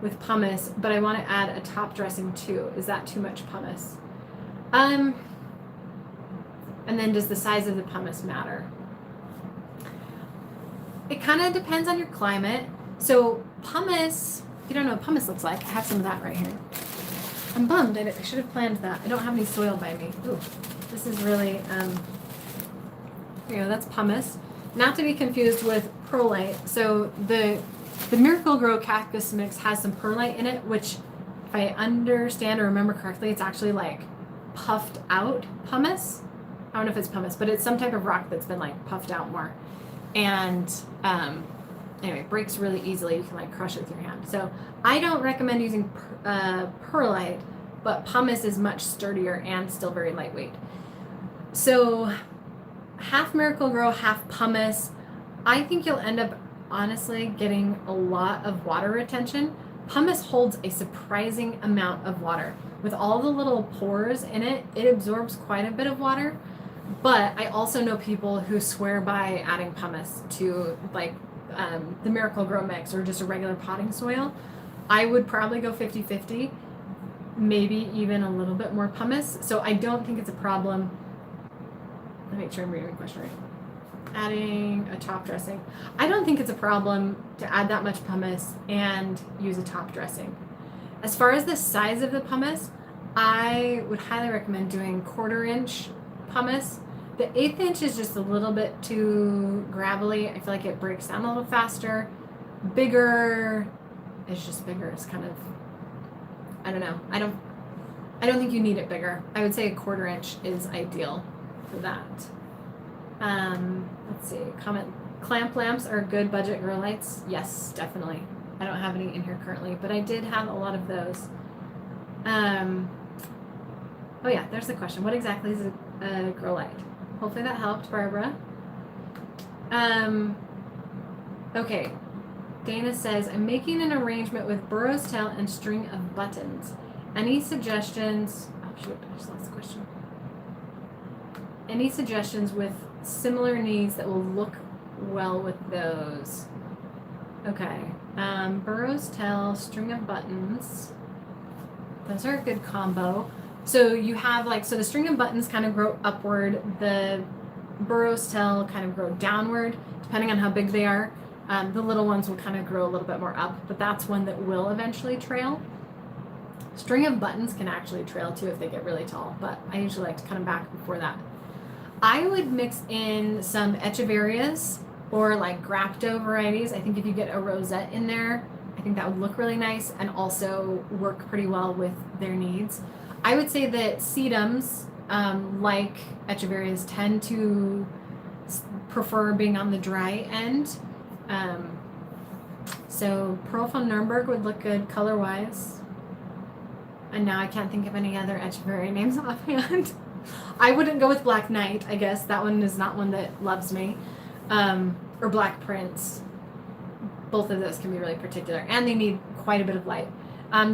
with pumice, but I want to add a top dressing too. Is that too much pumice? And then does the size of the pumice matter? It kind of depends on your climate. So pumice, if you don't know what pumice looks like, I have some of that right here. I'm bummed. I should have planned that. I don't have any soil by me. Ooh, this is really, here you go, that's pumice. Not to be confused with perlite. So the Miracle Grow cactus mix has some perlite in it, which if I understand or remember correctly, it's actually like puffed out pumice. I don't know if it's pumice, but it's some type of rock that's been like puffed out more. And anyway, it breaks really easily. You can like crush it with your hand. So I don't recommend using perlite, but pumice is much sturdier and still very lightweight. So half Miracle Grow, half pumice. I think you'll end up honestly getting a lot of water retention. Pumice holds a surprising amount of water. With all the little pores in it, it absorbs quite a bit of water. But I also know people who swear by adding pumice to like the Miracle Grow mix or just a regular potting soil. I would probably go 50-50, maybe even a little bit more pumice. So I don't think it's a problem. Let me make sure I'm reading the question right. Adding a top dressing. I don't think it's a problem to add that much pumice and use a top dressing. As far as the size of the pumice, I would highly recommend doing 1/4 inch pumice. The 1/8 inch is just a little bit too gravelly. I feel like it breaks down a little faster. Bigger is just bigger. It's kind of, I don't know. I don't think you need it bigger. I would say a 1/4 inch is ideal for that. Let's see, comment. Clamp lamps are good budget grow lights. Yes, definitely. I don't have any in here currently, but I did have a lot of those. Oh yeah, there's the question. What exactly is a grow light? Hopefully that helped, Barbara. Okay. Dana says, I'm making an arrangement with burro's tail and string of buttons. Any suggestions? Oh shoot, I just lost the question. Any suggestions with similar needs that will look well with those? Okay. Burro's tail, string of buttons. Those are a good combo. So you have like, so the string of buttons kind of grow upward. The burro's tail kind of grow downward, depending on how big they are. The little ones will kind of grow a little bit more up, but that's one that will eventually trail. String of buttons can actually trail too if they get really tall, but I usually like to cut them back before that. I would mix in some Echeverias or like Grapto varieties. I think if you get a rosette in there, I think that would look really nice and also work pretty well with their needs. I would say that sedums, like Echeverias, tend to prefer being on the dry end. So Pearl von Nuremberg would look good color-wise. And now I can't think of any other Echeveria names offhand. I wouldn't go with Black Knight, I guess. That one is not one that loves me. Or Black Prince. Both of those can be really particular. And they need quite a bit of light.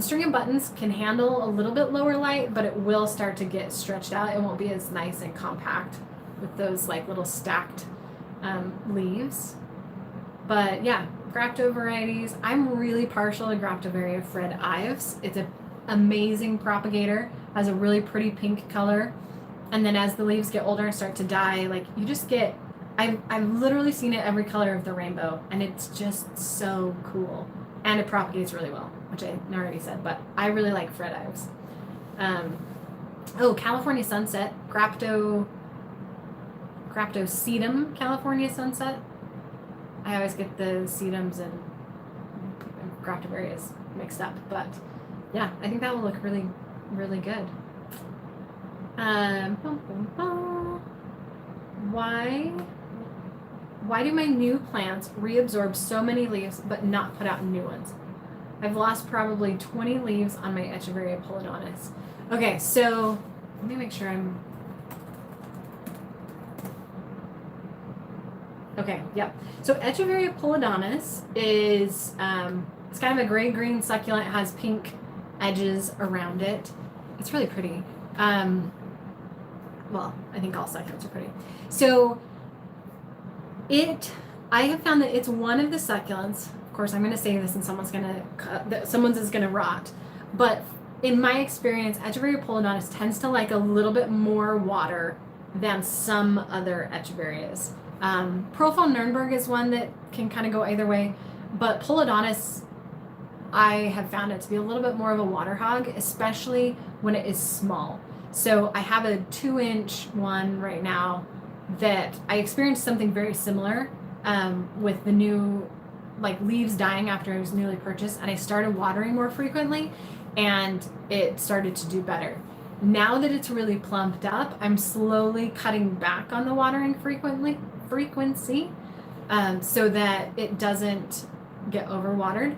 String of buttons can handle a little bit lower light, but it will start to get stretched out. It won't be as nice and compact with those like little stacked leaves. But yeah, Grapto varieties. I'm really partial to Graptoveria Fred Ives. It's an amazing propagator. Has a really pretty pink color. And then as the leaves get older and start to die, like you just get, I've literally seen it every color of the rainbow, and it's just so cool. And it propagates really well, which I already said, but I really like Fred Ives. California Sunset, Grapto Sedum California Sunset. I always get the sedums and Graptoverias mixed up, but yeah, I think that will look really, really good. Why do my new plants reabsorb so many leaves but not put out new ones? I've lost probably 20 leaves on my Echeveria Polydonus. Okay, so let me make sure I'm... Okay, yep. So Echeveria Polydonus is, it's kind of a gray-green succulent. It has pink edges around it. It's really pretty. Well, I think all succulents are pretty. So I have found that it's one of the succulents. Of course, I'm going to say this and someone's is going to rot. But in my experience, Echeveria Polydonus tends to like a little bit more water than some other Echeverias. Pearl von Nuremberg is one that can kind of go either way. But Polydonus, I have found it to be a little bit more of a water hog, especially when it is small. So I have a 2-inch one right now that I experienced something very similar with the new like leaves dying after it was newly purchased, and I started watering more frequently and it started to do better. Now that it's really plumped up, I'm slowly cutting back on the watering frequency so that it doesn't get overwatered.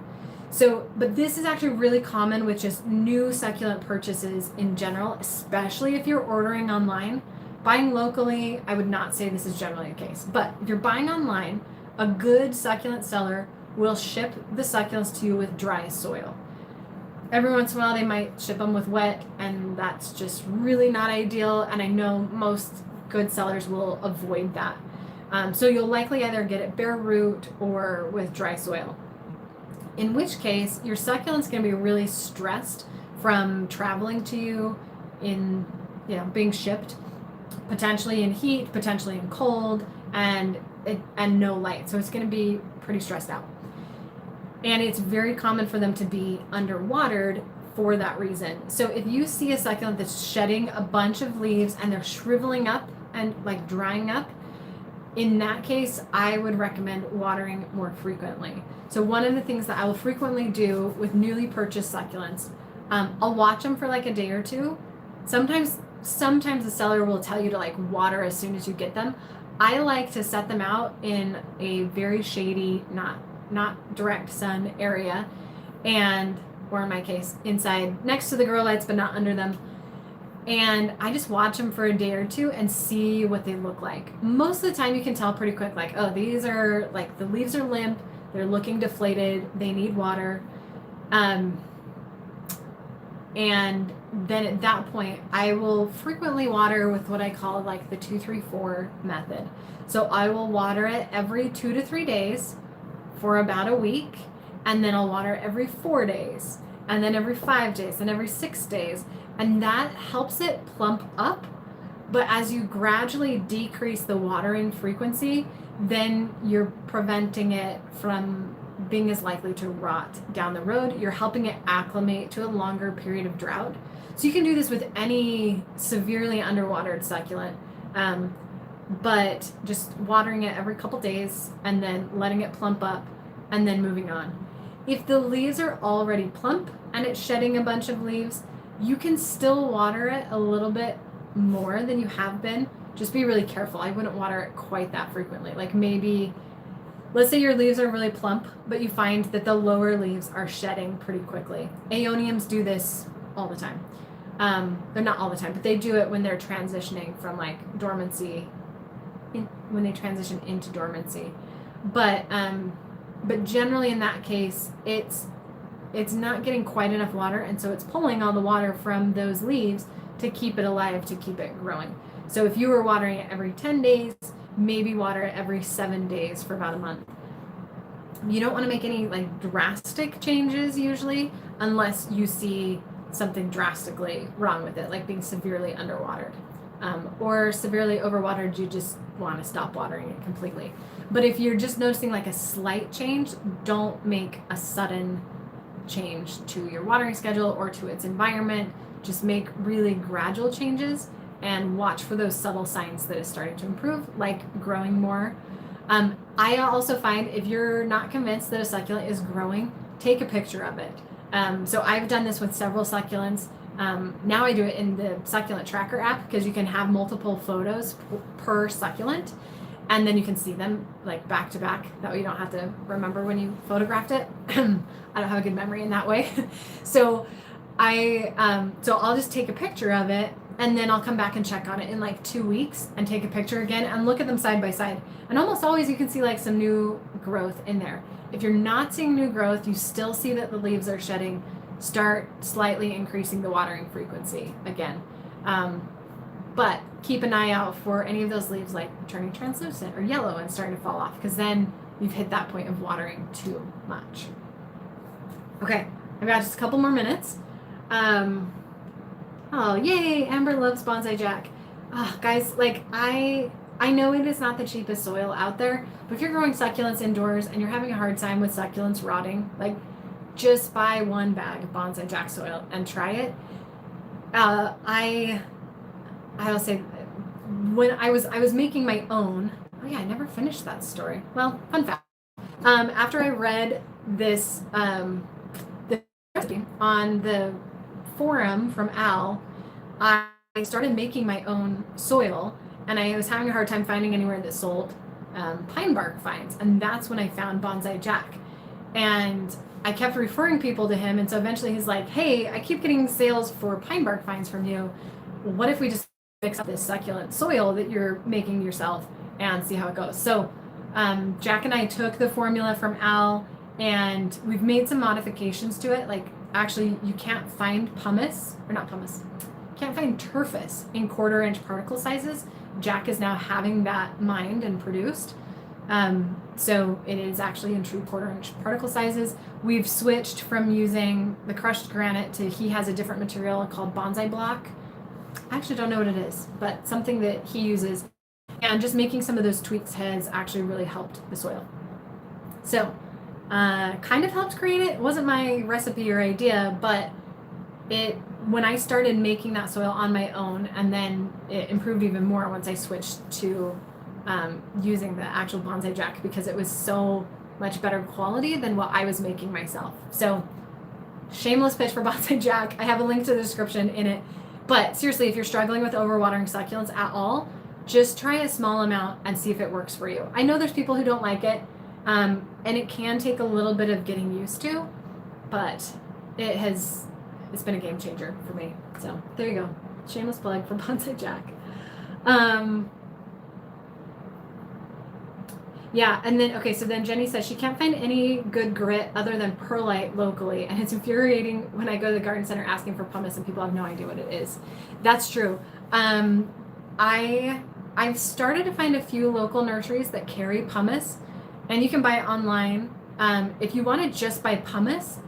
So, but this is actually really common with just new succulent purchases in general, especially if you're ordering online. Buying locally, I would not say this is generally the case, but if you're buying online, a good succulent seller will ship the succulents to you with dry soil. Every once in a while, they might ship them with wet, and that's just really not ideal, and I know most good sellers will avoid that. So you'll likely either get it bare root or with dry soil. In which case, your succulent's going to be really stressed from traveling to you in, being shipped, potentially in heat, potentially in cold, and no light. So it's going to be pretty stressed out. And it's very common for them to be underwatered for that reason. So if you see a succulent that's shedding a bunch of leaves and they're shriveling up and like drying up, in that case, I would recommend watering more frequently. So one of the things that I will frequently do with newly purchased succulents, I'll watch them for like a day or two. Sometimes the seller will tell you to like water as soon as you get them. I like to set them out in a very shady, not direct sun area, or in my case, inside next to the grow lights, but not under them. And I just watch them for a day or two and see what they look like. Most of the time you can tell pretty quick, like, oh, these are like, the leaves are limp, they're looking deflated, they need water. And then at that point, I will frequently water with what I call like the 2-3-4 method. So I will water it every 2 to 3 days for about a week, and then I'll water every 4 days, and then every 5 days, and every 6 days. And that helps it plump up. But as you gradually decrease the watering frequency, then you're preventing it from being as likely to rot down the road. You're helping it acclimate to a longer period of drought. So you can do this with any severely underwatered succulent, but just watering it every couple days and then letting it plump up and then moving on. If the leaves are already plump and it's shedding a bunch of leaves, you can still water it a little bit more than you have been. Just be really careful. I wouldn't water it quite that frequently. Like maybe, let's say your leaves are really plump, but you find that the lower leaves are shedding pretty quickly. Aeoniums do this all the time. They're not all the time, but they do it when they're transitioning from like dormancy, when they transition into dormancy. But generally in that case, it's not getting quite enough water, and so it's pulling all the water from those leaves to keep it alive, to keep it growing. So if you were watering it every 10 days, maybe water it every 7 days for about a month. You don't want to make any like drastic changes usually, unless you see something drastically wrong with it, like being severely underwatered, or severely overwatered. You just want to stop watering it completely. But if you're just noticing like a slight change, don't make a sudden change to your watering schedule or to its environment. Just make really gradual changes and watch for those subtle signs that it's starting to improve, like growing more. I also find if you're not convinced that a succulent is growing, take a picture of it. So I've done this with several succulents. Now I do it in the Succulent Tracker app because you can have multiple photos per succulent, and then you can see them like back to back. That way you don't have to remember when you photographed it. I don't have a good memory in that way. So I'll just take a picture of it, and then I'll come back and check on it in like 2 weeks and take a picture again and look at them side by side. And almost always you can see like some new growth in there. If you're not seeing new growth, you still see that the leaves are shedding, start slightly increasing the watering frequency again. But keep an eye out for any of those leaves like turning translucent or yellow and starting to fall off, because then you've hit that point of watering too much. Okay, I've got just a couple more minutes. Oh, yay, Amber loves Bonsai Jack. Guys, like I know it is not the cheapest soil out there, but if you're growing succulents indoors and you're having a hard time with succulents rotting, like just buy one bag of Bonsai Jack soil and try it. I will say, when I was making my own, oh yeah, I never finished that story. Well, fun fact. After I read this recipe on the forum from Al, I started making my own soil, and I was having a hard time finding anywhere that sold pine bark fines, and that's when I found Bonsai Jack. And I kept referring people to him, and so eventually he's like, hey, I keep getting sales for pine bark fines from you. What if we just mix up this succulent soil that you're making yourself and see how it goes? So Jack and I took the formula from Al, and we've made some modifications to it. Like, actually, you can't find can't find turfus in 1/4-inch particle sizes. Jack is now having that mined and produced. So it is actually in true 1/4-inch particle sizes. We've switched from using the crushed granite to, he has a different material called bonsai block. I actually don't know what it is, but something that he uses. And just making some of those tweaks has actually really helped the soil. So kind of helped create it. It wasn't my recipe or idea, but when I started making that soil on my own, and then it improved even more once I switched to using the actual Bonsai Jack, because it was so much better quality than what I was making myself. So shameless pitch for Bonsai Jack. I have a link to the description in it. But seriously, if you're struggling with overwatering succulents at all, just try a small amount and see if it works for you. I know there's people who don't like it, and it can take a little bit of getting used to, but it's been a game changer for me. So there you go. Shameless plug for Bonsai Jack. Yeah, and then, okay, so then Jenny says she can't find any good grit other than perlite locally, and it's infuriating when I go to the garden center asking for pumice and people have no idea what it is. That's true. I've started to find a few local nurseries that carry pumice, and you can buy it online. If you want to just buy pumice,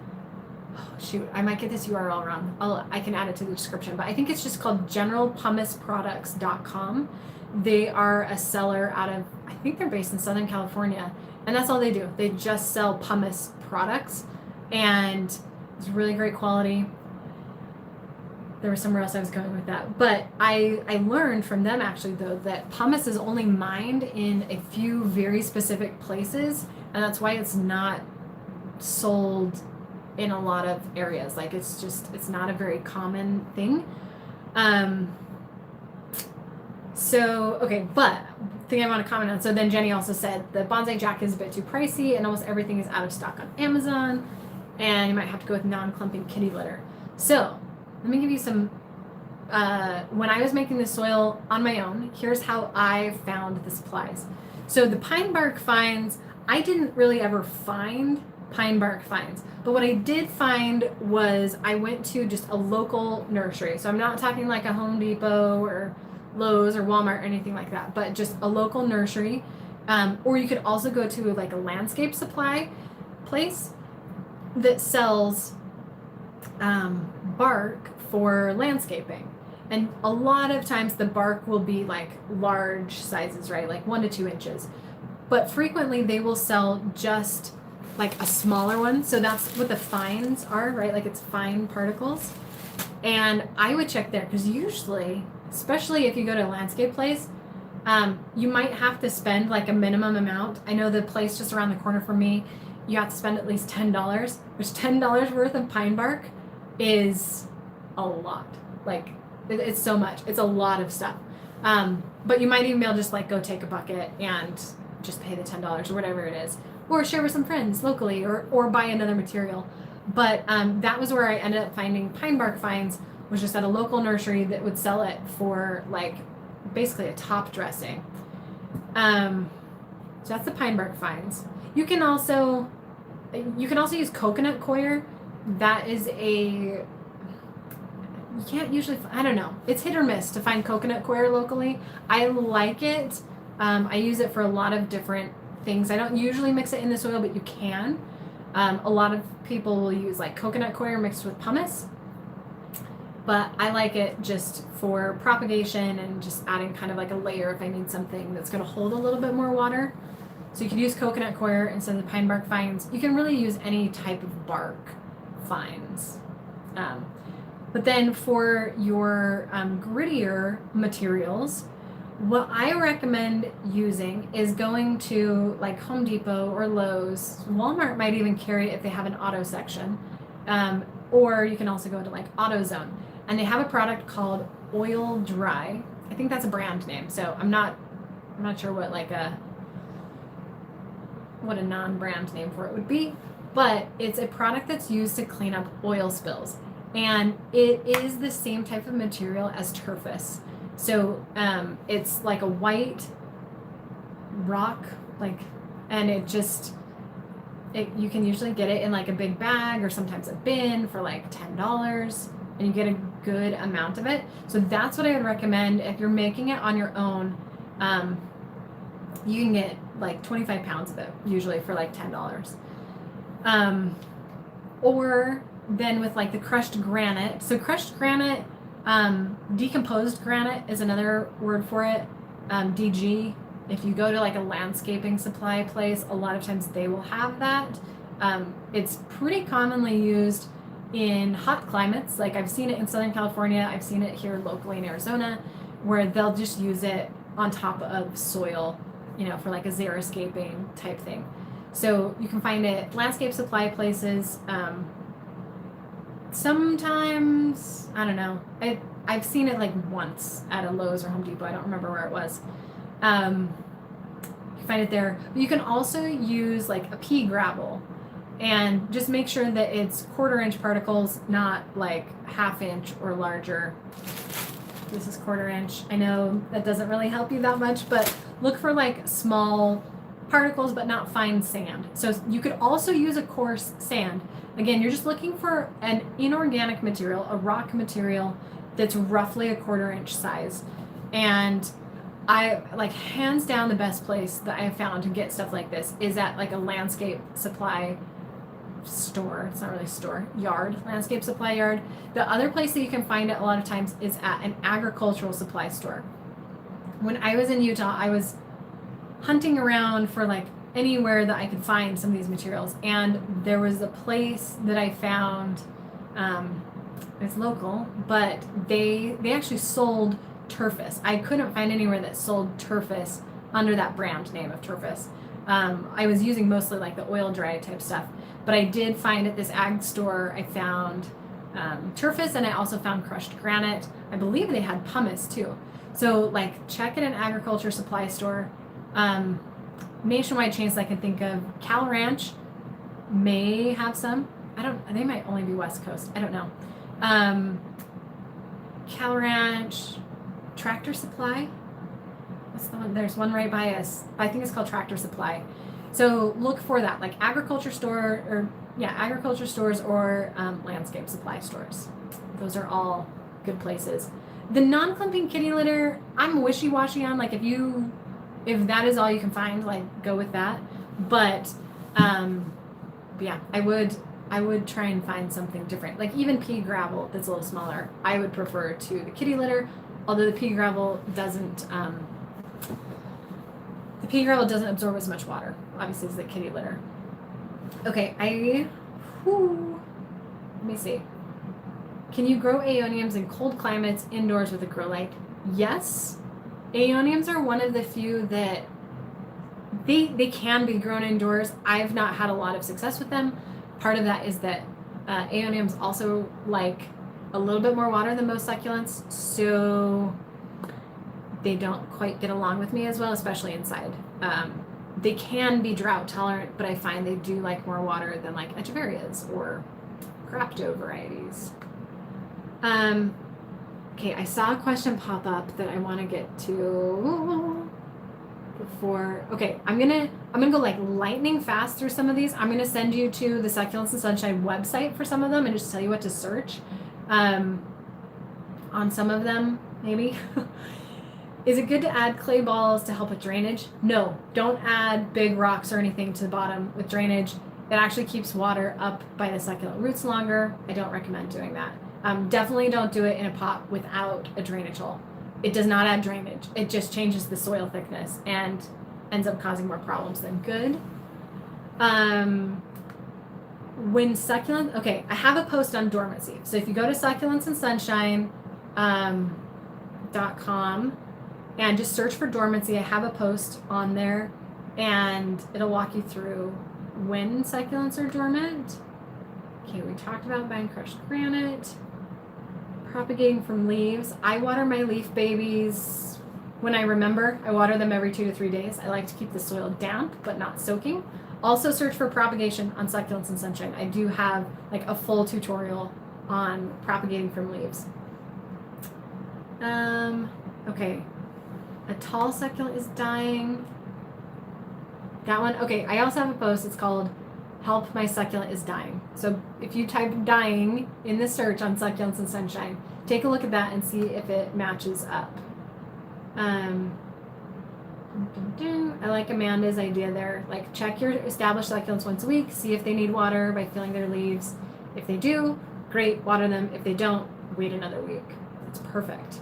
oh, shoot, I might get this URL wrong. I can add it to the description, but I think it's just called generalpumiceproducts.com. They are a seller out of, I think they're based in Southern California, and that's all they do. They just sell pumice products, and it's really great quality. There was somewhere else I was going with that, but I learned from them actually though that pumice is only mined in a few very specific places, and that's why it's not sold in a lot of areas. Like it's not a very common thing. So, okay, but thing I want to comment on. So then Jenny also said the bonsai jack is a bit too pricey and almost everything is out of stock on Amazon, and you might have to go with non-clumping kitty litter. So let me give you some, when I was making the soil on my own, here's how I found the supplies. So the pine bark fines, I didn't really ever find pine bark fines, but what I did find was I went to just a local nursery. So I'm not talking like a Home Depot or Lowe's or Walmart or anything like that, but just a local nursery. Or you could also go to like a landscape supply place that sells bark for landscaping. And a lot of times the bark will be like large sizes, right? Like 1 to 2 inches. But frequently they will sell just like a smaller one. So that's what the fines are, right? Like it's fine particles. And I would check there because usually, especially if you go to a landscape place, you might have to spend like a minimum amount. I know the place just around the corner from me, you have to spend at least $10, which $10 worth of pine bark is a lot. Like it's so much. It's a lot of stuff. But you might even be able to just like go take a bucket and just pay the $10 or whatever it is, or share with some friends locally, or buy another material. But that was where I ended up finding pine bark fines, was just at a local nursery that would sell it for like basically a top dressing. So that's the pine bark fines. You can also use coconut coir. That is you can't usually, I don't know. It's hit or miss to find coconut coir locally. I like it. I use it for a lot of different things. I don't usually mix it in the soil, but you can. A lot of people will use like coconut coir mixed with pumice, but I like it just for propagation and just adding kind of like a layer if I need something that's going to hold a little bit more water. So you could use coconut coir instead of the pine bark fines. You can really use any type of bark fines. But then for your grittier materials, what I recommend using is going to like Home Depot or Lowe's. Walmart might even carry it if they have an auto section. Or you can also go to like AutoZone. And they have a product called Oil Dry. I think that's a brand name. So I'm not sure what a non-brand name for it would be. But it's a product that's used to clean up oil spills. And it is the same type of material as turfus. So it's like a white rock, and you can usually get it in like a big bag or sometimes a bin for like $10, and you get a good amount of it. So that's what I would recommend if you're making it on your own. You can get like 25 pounds of it usually for like $10. Or then with like the crushed granite. So crushed granite, decomposed granite is another word for it. DG. If you go to like a landscaping supply place, a lot of times they will have that. It's pretty commonly used in hot climates. Like I've seen it in Southern California. I've seen it here locally in Arizona, where they'll just use it on top of soil, for like a xeriscaping type thing. So you can find it landscape supply places. Sometimes, I don't know. I've seen it like once at a Lowe's or Home Depot. I don't remember where it was. You can find it there. But you can also use like a pea gravel, and just make sure that it's 1/4 inch particles, not like 1/2 inch or larger. This is 1/4 inch. I know that doesn't really help you that much, but look for like small particles but not fine sand. So you could also use a coarse sand. Again, you're just looking for an inorganic material, a rock material that's roughly 1/4 inch size. And I like hands down the best place that I found to get stuff like this is at like a landscape supply store. It's not really a store, yard, landscape supply yard. The other place that you can find it a lot of times is at an agricultural supply store. When I was in Utah, I was hunting around for like anywhere that I could find some of these materials, and there was a place that I found, it's local, but they actually sold turfus. I couldn't find anywhere that sold turfus under that brand name of turfus. I was using mostly like the oil dry type stuff, but I did find at this ag store, I found turfus, and I also found crushed granite. I believe they had pumice too. So like check at an agriculture supply store. Nationwide chains I can think of, Cal Ranch may have some. They might only be West Coast. I don't know. Cal Ranch, Tractor Supply. What's the one? There's one right by us. I think it's called Tractor Supply. So look for that, like agriculture stores or landscape supply stores. Those are all good places. The non-clumping kitty litter, I'm wishy-washy on. Like if that is all you can find, like go with that. But yeah, I would try and find something different. Like even pea gravel that's a little smaller, I would prefer to the kitty litter. Although the pea gravel doesn't absorb as much water, obviously, as the kitty litter. Okay, let me see. Can you grow aeoniums in cold climates indoors with a grow light? Yes. Aeoniums are one of the few that they can be grown indoors. I've not had a lot of success with them. Part of that is that aeoniums also like a little bit more water than most succulents, so they don't quite get along with me as well, especially inside. They can be drought tolerant, but I find they do like more water than like Echeverias or Crapto varieties. Okay, I saw a question pop up that I want to get to before. Okay, I'm gonna go like lightning fast through some of these. I'm gonna send you to the Succulents and Sunshine website for some of them and just tell you what to search on some of them, maybe. Is it good to add clay balls to help with drainage? No, don't add big rocks or anything to the bottom with drainage. It actually keeps water up by the succulent roots longer. I don't recommend doing that. Definitely don't do it in a pot without a drainage hole. It does not add drainage. It just changes the soil thickness and ends up causing more problems than good. When succulent, okay, I have a post on dormancy. So if you go to succulentsandsunshine.com and just search for dormancy, I have a post on there and it'll walk you through when succulents are dormant. Okay, we talked about buying crushed granite. Propagating from leaves. I water my leaf babies when I remember. I water them every 2 to 3 days. I like to keep the soil damp but not soaking. Also search for propagation on Succulents and Sunshine. I do have like a full tutorial on propagating from leaves. Okay. A tall succulent is dying. That one. Okay, I also have a post. It's called Help My Succulent is Dying. So if you type dying in the search on Succulents and Sunshine, take a look at that and see if it matches up. I like Amanda's idea there. Like check your established succulents once a week, see if they need water by filling their leaves. If they do, great, water them. If they don't, wait another week. That's perfect.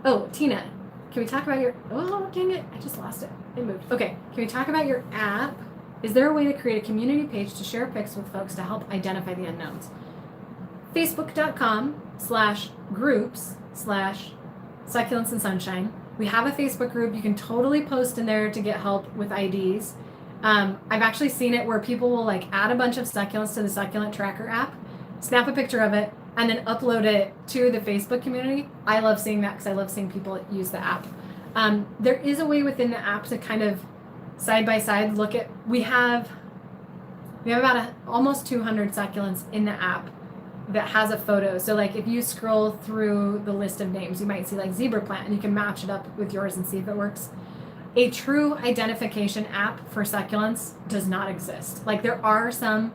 Oh, Tina, can we talk about your, oh, dang it, I just lost it. It moved. Okay, can we talk about your app? Is there a way to create a community page to share pics with folks to help identify the unknowns? Facebook.com/groups/Succulents and Sunshine. We have a Facebook group. You can totally post in there to get help with IDs. I've actually seen it where people will like add a bunch of succulents to the Succulent Tracker app, snap a picture of it, and then upload it to the Facebook community. I love seeing that because I love seeing people use the app. There is a way within the app to kind of side by side look at, we have about almost 200 succulents in the app. that has a photo. So like if you scroll through the list of names, you might see like zebra plant, and you can match it up with yours and see if it works. A true identification app for succulents does not exist. Like there are some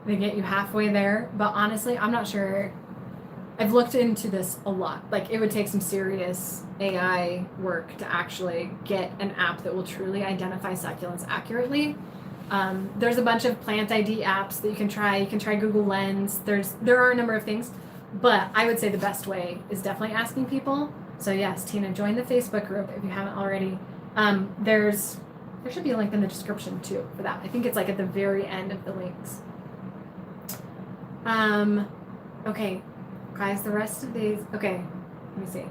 that get you halfway there, but honestly, I'm not sure. I've looked into this a lot. Like it would take some serious AI work to actually get an app that will truly identify succulents accurately. There's a bunch of plant ID apps that you can try. You can try Google Lens. There are a number of things, but I would say the best way is definitely asking people. So yes, Tina, join the Facebook group if you haven't already. There should be a link in the description too for that. I think it's like at the very end of the links. Okay, guys, the rest of these, okay, let me see.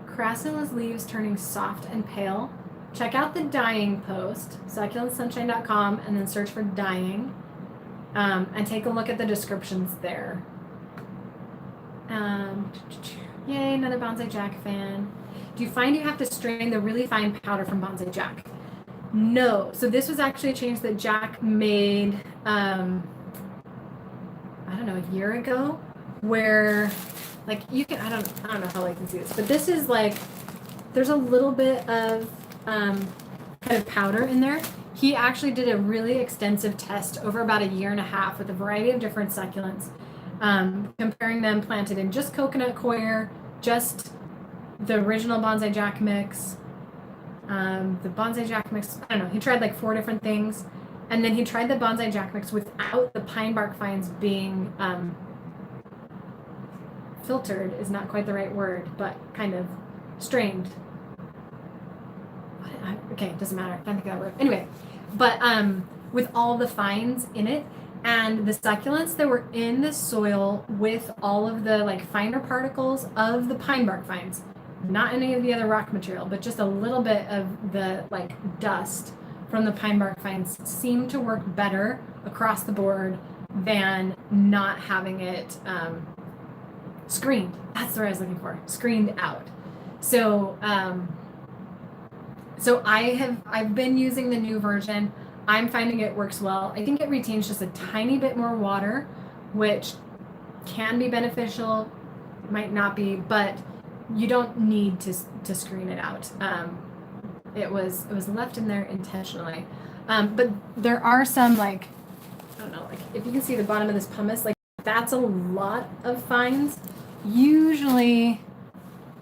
Crassula's leaves turning soft and pale. Check out the dyeing post, succulentsunshine.com, and then search for dyeing, and take a look at the descriptions there. Yay, another Bonsai Jack fan. Do you find you have to strain the really fine powder from Bonsai Jack? No. So this was actually a change that Jack made, I don't know, a year ago, where like you can, I don't know how I can see this, but this is like, there's a little bit of kind of powder in there. He actually did a really extensive test over about a year and a half with a variety of different succulents, comparing them planted in just coconut coir, just the original Bonsai Jack mix, the Bonsai Jack mix, I don't know, he tried like 4 different things, and then he tried the Bonsai Jack mix without the pine bark fines being filtered is not quite the right word, but kind of strained. Okay, it doesn't matter. I can't think of that word. Anyway, but with all the fines in it, and the succulents that were in the soil with all of the like finer particles of the pine bark fines, not any of the other rock material, but just a little bit of the like dust from the pine bark fines seemed to work better across the board than not having it screened. That's the word I was looking for. Screened out. So so I've been using the new version. I'm finding it works well. I think it retains just a tiny bit more water, which can be beneficial, might not be, but you don't need to screen it out. It was left in there intentionally. But there are some, like, I don't know, like if you can see the bottom of this pumice, like that's a lot of fines. Usually,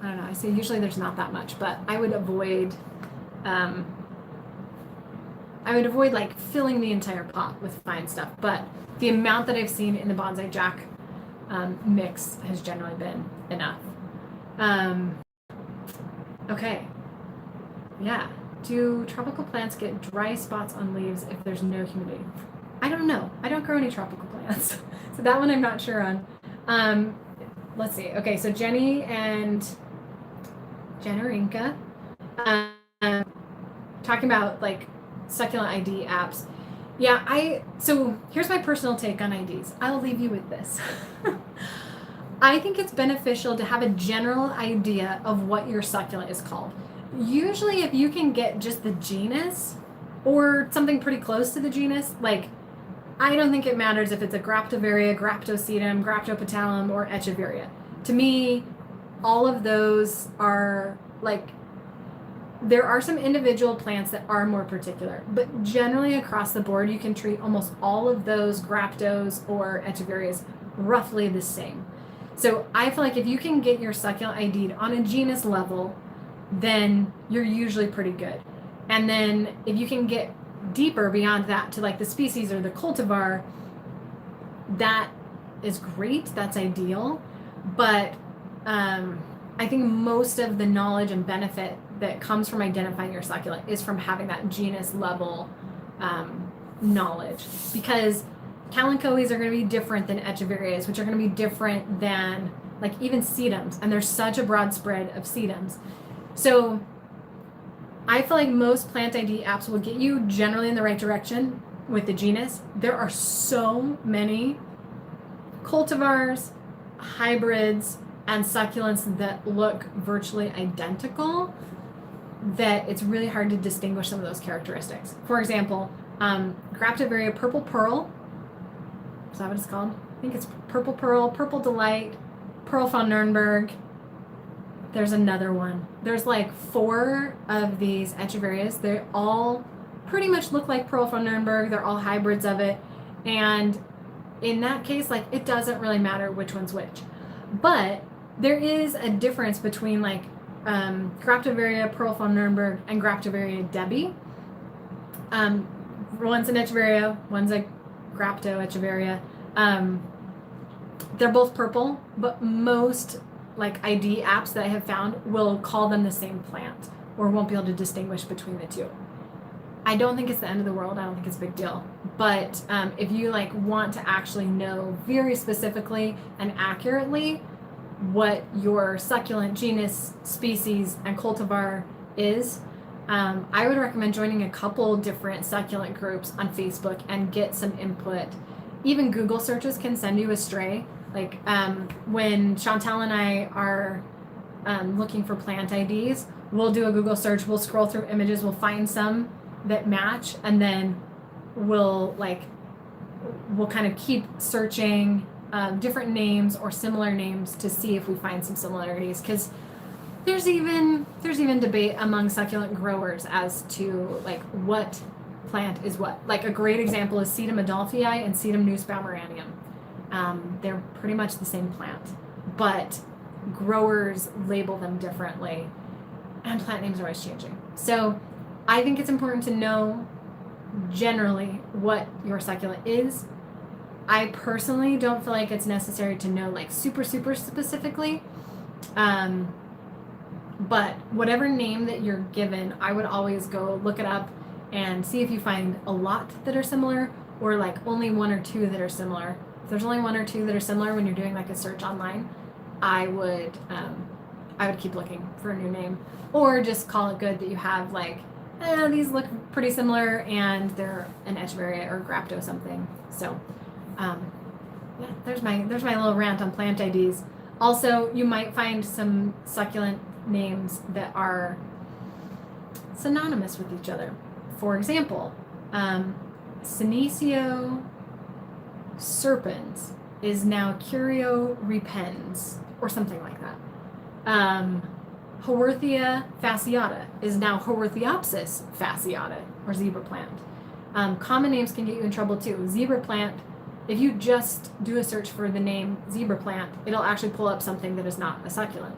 I don't know, I say usually there's not that much, but I would avoid like filling the entire pot with fine stuff, but the amount that I've seen in the Bonsai Jack mix has generally been enough. Okay, yeah. Do tropical plants get dry spots on leaves if there's no humidity? I don't know. I don't grow any tropical plants, so that one I'm not sure on. Let's see. Okay, so Jenny and Janarinka talking about like Succulent ID apps. Yeah, so here's my personal take on IDs. I'll leave you with this. I think it's beneficial to have a general idea of what your succulent is called. Usually if you can get just the genus or something pretty close to the genus, like I don't think it matters if it's a Graptovaria, Graptosedum, Graptopetalum, or Echeveria. To me, all of those are like, there are some individual plants that are more particular, but generally across the board, you can treat almost all of those Graptos or Echeverias roughly the same. So I feel like if you can get your succulent ID'd on a genus level, then you're usually pretty good. And then if you can get deeper beyond that to like the species or the cultivar, that is great, that's ideal. But I think most of the knowledge and benefit that comes from identifying your succulent is from having that genus level knowledge, because Kalanchoes are going to be different than Echeverias, which are going to be different than like even sedums, and there's such a broad spread of sedums. So I feel like most plant ID apps will get you generally in the right direction with the genus. There are so many cultivars, hybrids, and succulents that look virtually identical that it's really hard to distinguish some of those characteristics. For example, Graptovaria purple pearl, is that what it's called? I think it's Purple Pearl, Purple Delight, Pearl von Nürnberg. There's another one. There's like 4 of these Echeverias. They all pretty much look like Pearl von Nürnberg. They're all hybrids of it. And in that case, like, it doesn't really matter which one's which. But there is a difference between like Graptoveria Pearl von Nürnberg and Graptoveria Debbie. One's an Echeveria, one's a Grapto Echeveria. They're both purple, but most like ID apps that I have found will call them the same plant or won't be able to distinguish between the two. I don't think it's the end of the world. I don't think it's a big deal. But if you like want to actually know very specifically and accurately what your succulent genus, species, and cultivar is, I would recommend joining a couple different succulent groups on Facebook and get some input. Even Google searches can send you astray. Like when Chantal and I are looking for plant IDs, we'll do a Google search, we'll scroll through images, we'll find some that match, and then we'll kind of keep searching different names or similar names to see if we find some similarities, because there's even debate among succulent growers as to like what plant is what. Like a great example is Sedum adolphii and Sedum neusbaumeranium. They're pretty much the same plant, but growers label them differently, and plant names are always changing. So I think it's important to know generally what your succulent is. I personally don't feel like it's necessary to know like super specifically, but whatever name that you're given, I would always go look it up and see if you find a lot that are similar or like only 1 or 2 that are similar. If there's only 1 or 2 that are similar when you're doing like a search online, I would keep looking for a new name, or just call it good that you have like, these look pretty similar and they're an Echeveria or Grapto something. So yeah, there's my little rant on plant IDs. Also, you might find some succulent names that are synonymous with each other. For example, Senecio serpens is now Curio repens, or something like that. Haworthia fasciata is now Haworthiopsis fasciata, or zebra plant. Common names can get you in trouble too. Zebra plant, if you just do a search for the name zebra plant, it'll actually pull up something that is not a succulent.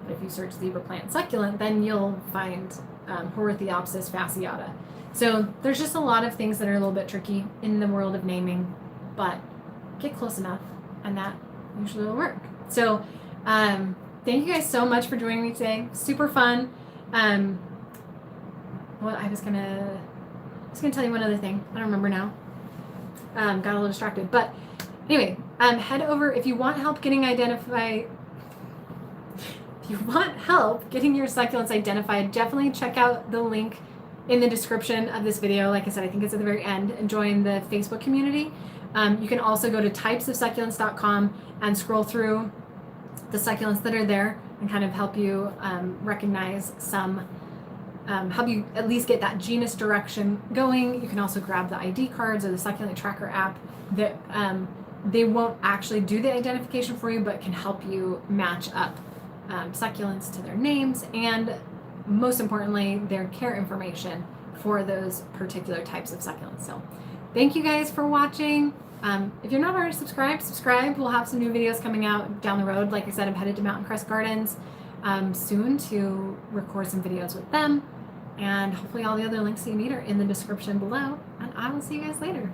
But if you search zebra plant succulent, then you'll find Haworthiopsis fasciata. So there's just a lot of things that are a little bit tricky in the world of naming, but get close enough and that usually will work. So thank you guys so much for joining me today. Super fun. Well, I was gonna tell you one other thing. I don't remember now. Got a little distracted. But anyway, head over if you want help getting your succulents identified. Definitely check out the link in the description of this video. Like I said, I think it's at the very end, and join the Facebook community. You can also go to typesofsucculents.com and scroll through the succulents that are there and kind of help you recognize some, help you at least get that genus direction going. You can also grab the ID cards or the Succulent Tracker app that they won't actually do the identification for you, but can help you match up succulents to their names and, most importantly, their care information for those particular types of succulents. So thank you guys for watching. If you're not already subscribe. We'll have some new videos coming out down the road. Like I said, I'm headed to Mountain Crest Gardens soon to record some videos with them. And hopefully all the other links that you need are in the description below. And I will see you guys later.